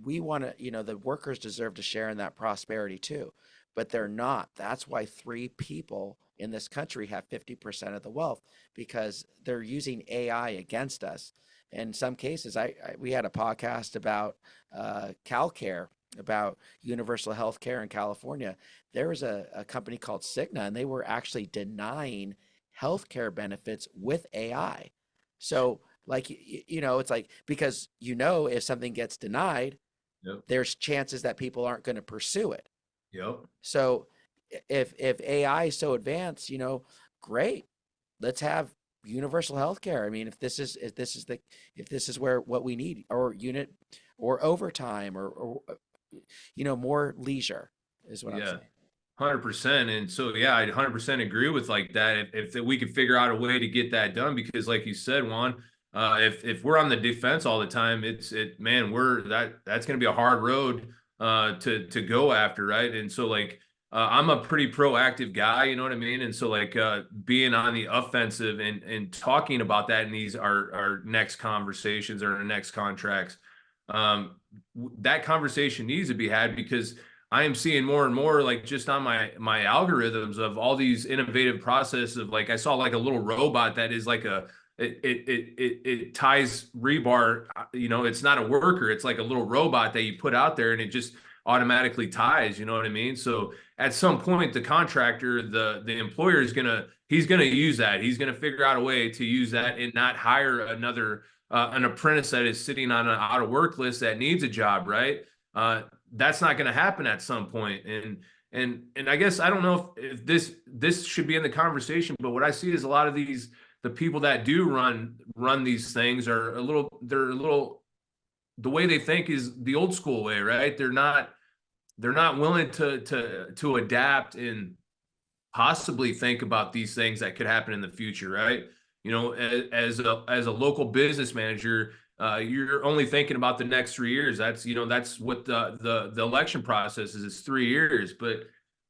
S1: we want to, the workers deserve to share in that prosperity too, but they're not. That's why three people in this country have 50% of the wealth because they're using AI against us. In some cases, we had a podcast about CalCare, about universal health care in California. There was a company called Cigna, and they were actually denying healthcare benefits with AI. So, like, it's like, because if something gets denied,
S2: Yep.
S1: there's chances that people aren't going to pursue it.
S2: Yep.
S1: So if AI is so advanced, great, let's have universal health care. I mean, if this is where what we need, or unit or overtime, or more leisure is what I'm
S2: Yeah.
S1: saying.
S2: 100%. And so, yeah, I 100% agree with like that. If we could figure out a way to get that done, because like you said, Juan, if we're on the defense all the time, that's going to be a hard road to go after. Right. And so like, I'm a pretty proactive guy, you know what I mean? And so like, being on the offensive and talking about that in these, our next conversations or our next contracts, that conversation needs to be had, because I am seeing more and more, like just on my algorithms, of all these innovative processes of, like, I saw like a little robot that is like it ties rebar. It's not a worker, it's like a little robot that you put out there and it just automatically ties, you know what I mean? So at some point, the contractor, the employer he's gonna use that. He's gonna figure out a way to use that and not hire another an apprentice that is sitting on an out of work list that needs a job, right? That's not going to happen at some point. And I guess I don't know if this should be in the conversation, but what I see is a lot of the people that do run these things they're a little, the way they think is the old school way, right? They're not willing to adapt and possibly think about these things that could happen in the future, right? As a local business manager, you're only thinking about the next 3 years. That's what the election process is. It's 3 years, but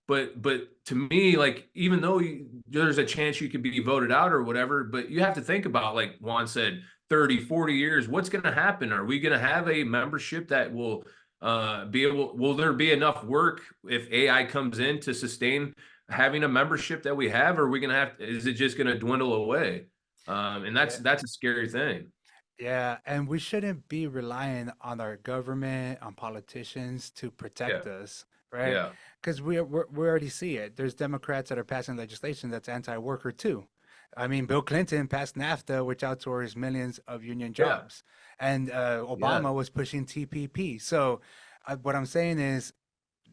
S2: to me, like, even though there's a chance you could be voted out or whatever, but you have to think about, like Juan said, 30, 40 years, what's going to happen? Are we going to have a membership that will will there be enough work if AI comes in to sustain having a membership that we have, or are we going to is it just going to dwindle away? And that's a scary thing.
S3: Yeah, and we shouldn't be relying on our government, on politicians to
S2: Yeah.
S3: protect us, right?
S2: Yeah.
S3: Because we already see it. There's Democrats that are passing legislation that's anti-worker too. I mean, Bill Clinton passed NAFTA, which outsourced millions of union
S2: Yeah.
S3: jobs, and Obama was pushing TPP. So, what I'm saying is,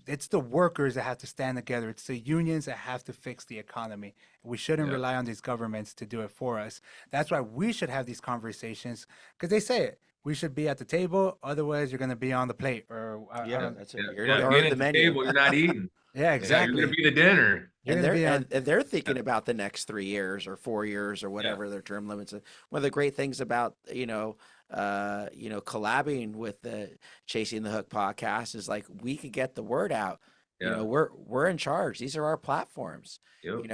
S3: it's the workers that have to stand together. It's the unions that have to fix the economy. We shouldn't
S2: Yeah.
S3: rely on these governments to do it for us. That's why we should have these conversations, because they say it. We should be at the table, otherwise you're going to be on the plate. Or I don't.
S1: That's
S2: Yeah.
S1: You're
S2: Yeah.
S1: on
S2: Get
S1: the
S2: at the
S1: menu.
S2: table, you're not eating.
S3: Yeah,
S2: Yeah, you're
S3: exactly.
S2: going to be the dinner.
S3: You're
S1: And
S3: going to be on.
S1: and they're thinking about the next 3 years or 4 years or whatever their term limits. One of the great things about collabing with the Chasing the Hook podcast is, like, we could get the word out.
S2: Yeah.
S1: We're in charge. These are our platforms.
S2: Yep.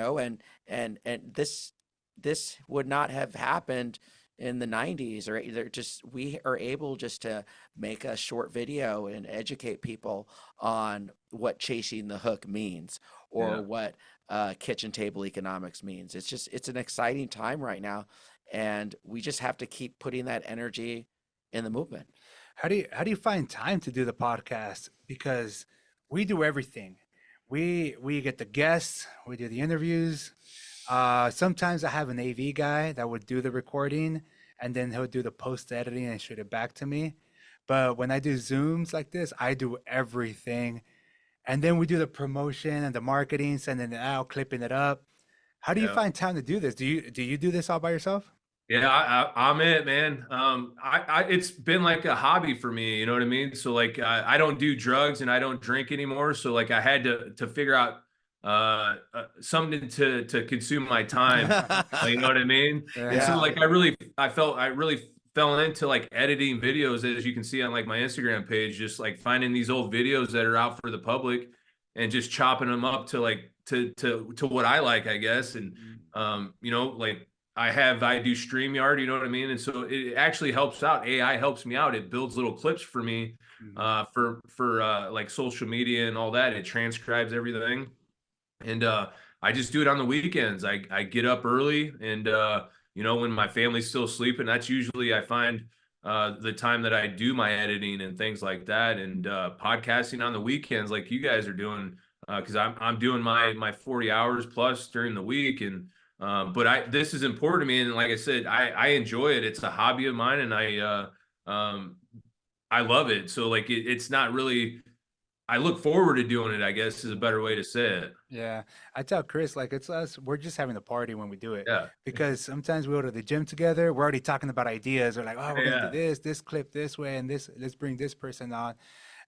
S1: And this would not have happened in the 90s, or we are able just to make a short video and educate people on what chasing the hook means, or what kitchen table economics means. It's an exciting time right now, and we just have to keep putting that energy in the movement.
S3: How do you find time to do the podcast? Because we do everything. We get the guests, we do the interviews. Sometimes I have an AV guy that would do the recording, and then he'll do the post editing and shoot it back to me. But when I do Zooms like this, I do everything. And then we do the promotion and the marketing, sending it out, clipping it up. How do you
S2: Yeah.
S3: find time to do this? Do you do this all by yourself?
S2: Yeah, I'm it, man. It's been like a hobby for me, you know what I mean? So like, I don't do drugs and I don't drink anymore. So like, I had to figure out something to consume my time. You know what I mean? And so
S3: Yeah.
S2: like, I really fell into like editing videos, as you can see on like my Instagram page, just like finding these old videos that are out for the public and just chopping them up to like to what I like, I guess. And like, I do StreamYard, you know what I mean? And so it actually helps out. AI helps me out. It builds little clips for me for like social media and all that. It transcribes everything. And I just do it on the weekends. I get up early and, you know, when my family's still sleeping, that's usually I find the time that I do my editing and things like that, and podcasting on the weekends like you guys are doing, because I'm doing my 40 hours plus during the week. And but this is important to me, and like I said, I enjoy it. It's a hobby of mine, and I love it. So like it's not really, I look forward to doing it, I guess is a better way to say it.
S3: Yeah, I tell Chris, like, it's us, we're just having a party when we do it.
S2: Yeah.
S3: Because sometimes we go to the gym together, we're already talking about ideas. We're like, oh, we're gonna do
S2: Yeah.
S3: this clip this way, and this, let's bring this person on.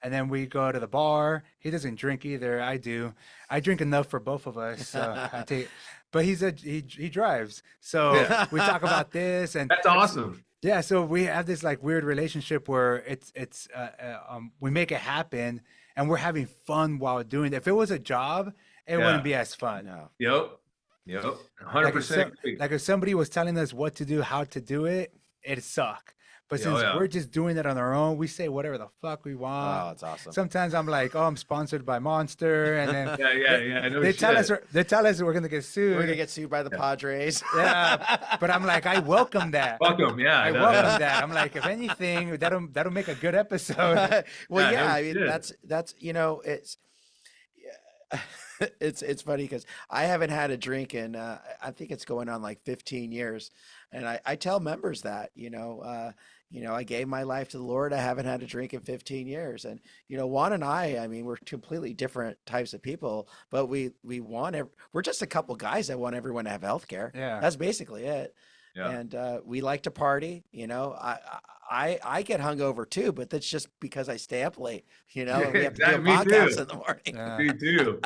S3: And then we go to the bar. He doesn't drink either. I do. I drink enough for both of us. So I take, but he drives. So
S2: Yeah.
S3: we talk about this, and
S2: That's awesome.
S3: yeah, so we have this like weird relationship where we make it happen, and we're having fun while doing it. If it was a job, it
S2: Yeah.
S3: wouldn't be as fun.
S1: No.
S2: Yep. Yep.
S3: Like if,
S2: 100% agree.
S3: like if somebody was telling us what to do, how to do it, it'd suck. But
S2: Yeah,
S3: since
S2: yeah.
S3: we're just doing it on our own, we say whatever the fuck we
S1: Oh,
S3: want.
S1: it's awesome.
S3: Sometimes I'm like, oh, I'm sponsored by Monster, and then
S2: Yeah. No
S3: they tell
S2: shit.
S3: us we're gonna get sued.
S1: We're gonna get sued by the Padres.
S3: Yeah, but I'm like, I welcome that.
S2: Welcome. Yeah.
S3: I
S2: know,
S3: welcome
S2: yeah.
S3: that. I'm like, if anything, that'll make a good episode.
S1: Well,
S2: Yeah,
S1: yeah,
S2: no
S1: I mean
S2: shit.
S1: that's you know yeah, it's funny because I haven't had a drink in I think it's going on like 15 years, and I tell members that I gave my life to the Lord. I haven't had a drink in 15 years, and Juan and I mean we're completely different types of people, but we're just a couple guys that want everyone to have health care.
S3: Yeah.
S1: That's basically it.
S2: Yeah.
S1: And we like to party. I get hungover too, but that's just because I stay up late. And we have to do a
S2: Exactly, me
S1: podcast
S2: too.
S1: in the morning.
S3: Yeah.
S2: Me too.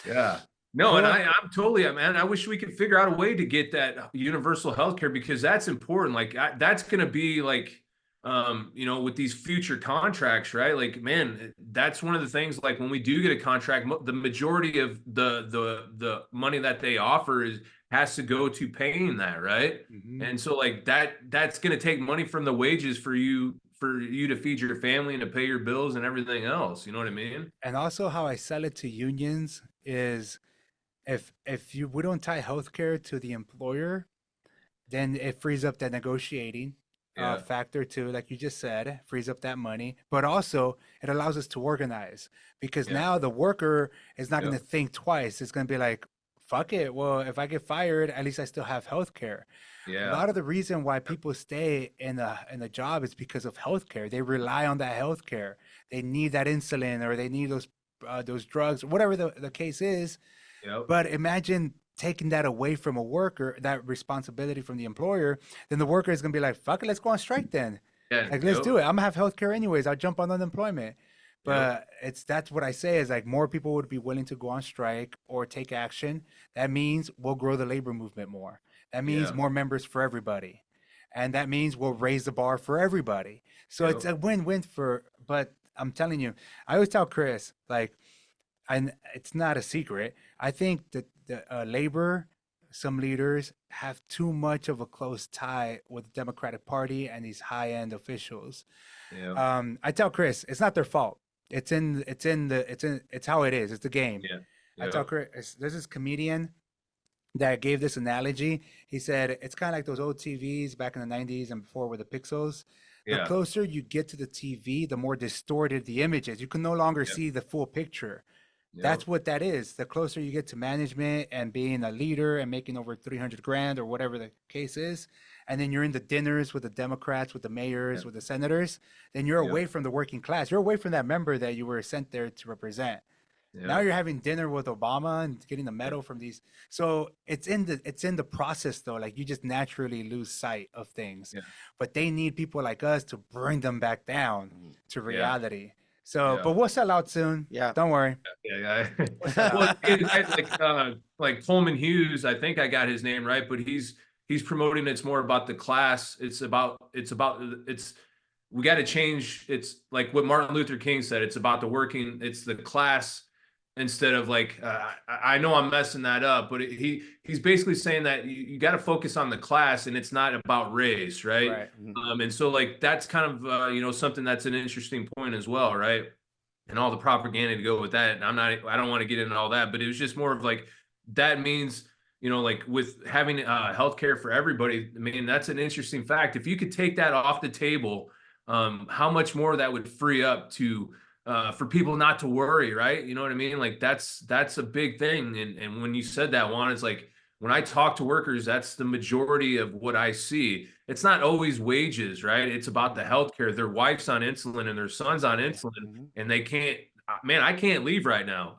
S2: Yeah. No, and I'm totally, man, I wish we could figure out a way to get that universal healthcare, because that's important. Like that's going to be like, with these future contracts, right? Like, man, that's one of the things, like when we do get a contract, the majority of the money that they offer has to go to paying that. Right.
S3: Mhm.
S2: And so like that's going to take money from the wages for you to feed your family and to pay your bills and everything else. You know what I mean?
S3: And also how I sell it to unions is if we don't tie healthcare to the employer, then it frees up that negotiating
S2: Yeah.
S3: factor too, like you just said, frees up that money. But also it allows us to organize, because
S2: Yeah.
S3: now the worker is not
S2: Yeah.
S3: going to think twice. It's going to be like, fuck it. Well, if I get fired, at least I still have healthcare. A
S2: Yeah.
S3: lot of the reason why people stay in a job is because of healthcare. They rely on that healthcare. They need that insulin, or they need those drugs, whatever the case is.
S2: Yep.
S3: But imagine taking that away from a worker, that responsibility from the employer, then the worker is gonna be like, fuck it, let's go on strike then.
S2: Yeah.
S3: Like, let's do it. I'm gonna have healthcare anyways. I'll jump on unemployment. But that's what I say is like more people would be willing to go on strike or take action. That means we'll grow the labor movement more. That means
S2: Yeah.
S3: more members for everybody. And that means we'll raise the bar for everybody. So
S2: Yep.
S3: it's a win-win but I'm telling you, I always tell Chris, like, and it's not a secret. I think that the labor, some leaders have too much of a close tie with the Democratic Party and these high-end officials.
S2: Yeah.
S3: I tell Chris, it's not their fault. It's how it is. It's the game.
S2: Yeah.
S3: I tell Chris, there's this comedian that gave this analogy. He said it's kind of like those old TVs back in the 90s and before with the pixels. The
S2: Yeah.
S3: closer you get to the TV, the more distorted the image is. You can no longer
S2: Yep.
S3: see the full picture.
S2: Yep.
S3: That's what that is. The closer you get to management and being a leader and making over 300 grand or whatever the case is, and then you're in the dinners with the Democrats, with the mayors,
S2: Yep.
S3: with the senators, then you're
S2: Yep.
S3: away from the working class. You're away from that member that you were sent there to represent. Now you're having dinner with Obama and getting the medal from these. So it's in the process though. Like you just naturally lose sight of things.
S2: Yeah.
S3: But they need people like us to bring them back down to
S2: Yeah.
S3: reality. So,
S2: Yeah.
S3: but we'll sell out soon.
S1: Yeah.
S3: Don't worry.
S2: Yeah. Well, like Coleman Hughes, I think I got his name right, but he's promoting it's more about the class. We got to change. It's like what Martin Luther King said. It's about it's the class instead of like, I know I'm messing that up, but he's basically saying that you got to focus on the class and it's not about race. Right.
S3: Right.
S2: And so like, that's kind of, something that's an interesting point as well. Right. And all the propaganda to go with that. And I don't want to get into all that, but it was just more of like, that means, you know, like with having healthcare for everybody, I mean, that's an interesting fact. If you could take that off the table, how much more that would free up to for people not to worry, right? You know what I mean? Like that's a big thing. And when you said that, Juan, it's like when I talk to workers, that's the majority of what I see. It's not always wages, right? It's about the healthcare. Their wife's on insulin and their son's on insulin, and they can't. Man, I can't leave right now.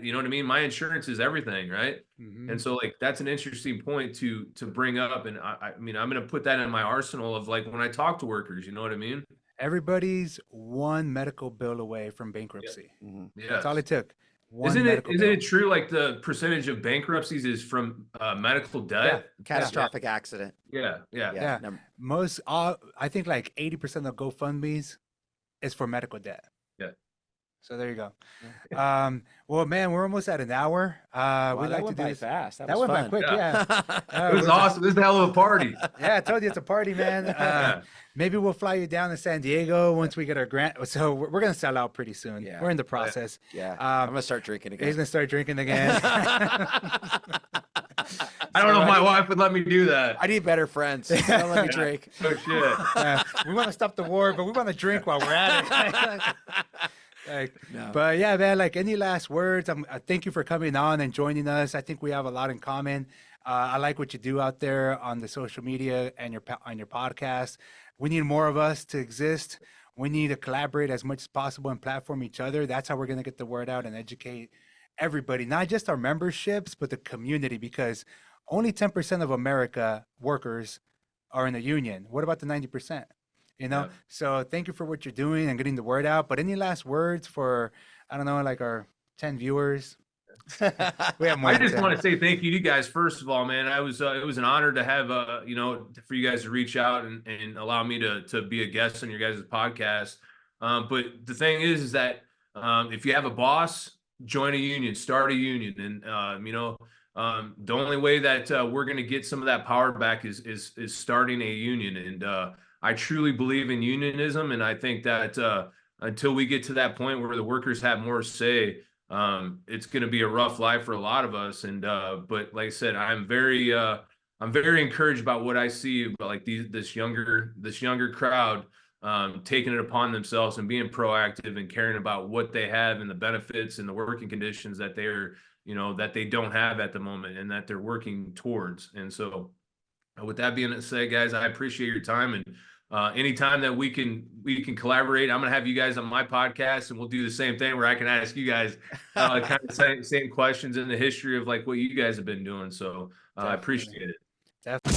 S2: You know what I mean? My insurance is everything, right? And so like that's an interesting point to bring up. And I mean, I'm going to put that in my arsenal of like when I talk to workers, you know what I mean?
S3: Everybody's one medical bill away from bankruptcy.
S2: Yeah.
S3: That's all it took. One
S2: Isn't
S3: medical
S2: it
S3: bill.
S2: true like the percentage of bankruptcies is from medical debt?
S1: Catastrophic accident.
S2: Yeah.
S3: Yeah. Most I think like 80% of GoFundMe's is for medical debt.
S2: Yeah.
S3: So there you go. Well, man, we're almost at an hour.
S1: Wow,
S3: We'd
S1: that
S3: like to
S1: went
S3: do
S1: by
S3: this.
S1: fast. That
S3: That
S1: was
S3: went by
S1: fun.
S3: quick, yeah.
S2: It was awesome. This is a hell of a party.
S3: Yeah, I told you it's a party, man. Maybe we'll fly you down to San Diego once we get our grant. So we're gonna sell out pretty soon.
S1: Yeah.
S3: We're in the process.
S1: Yeah. I'm gonna start drinking again.
S3: He's gonna start drinking again.
S2: I don't know if my wife would let me do that.
S1: I need better friends. Don't let me drink.
S2: Oh shit.
S3: We want to stop the war, but we want to drink while we're at it.
S1: No.
S3: But yeah, man, like any last words? Thank you for coming on and joining us. I think we have a lot in common. I like what you do out there on the social media and on your podcast. We need more of us to exist. We need to collaborate as much as possible and platform each other. That's how we're going to get the word out and educate everybody, not just our memberships, but the community, because only 10% of America workers are in the union. What about the 90%? You know, so thank you for what you're doing and getting the word out. But any last words for, I don't know, like our 10 viewers? We have more.
S2: I just want to say thank you to you guys. First of all, man, it was an honor to have you know, for you guys to reach out and allow me to be a guest on your guys' podcast. But the thing is that if you have a boss, join a union, start a union, and you know, the only way that we're going to get some of that power back is starting a union. And I truly believe in unionism, and I think that until we get to that point where the workers have more say, it's going to be a rough life for a lot of us. And but like I said, I'm very encouraged about what I see about like this younger crowd taking it upon themselves and being proactive and caring about what they have and the benefits and the working conditions that that they don't have at the moment and that they're working towards. And so with that being said, guys, I appreciate your time, and anytime that we can collaborate, I'm gonna have you guys on my podcast, and we'll do the same thing where I can ask you guys kind of same questions in the history of like what you guys have been doing. So I appreciate it.
S3: Definitely.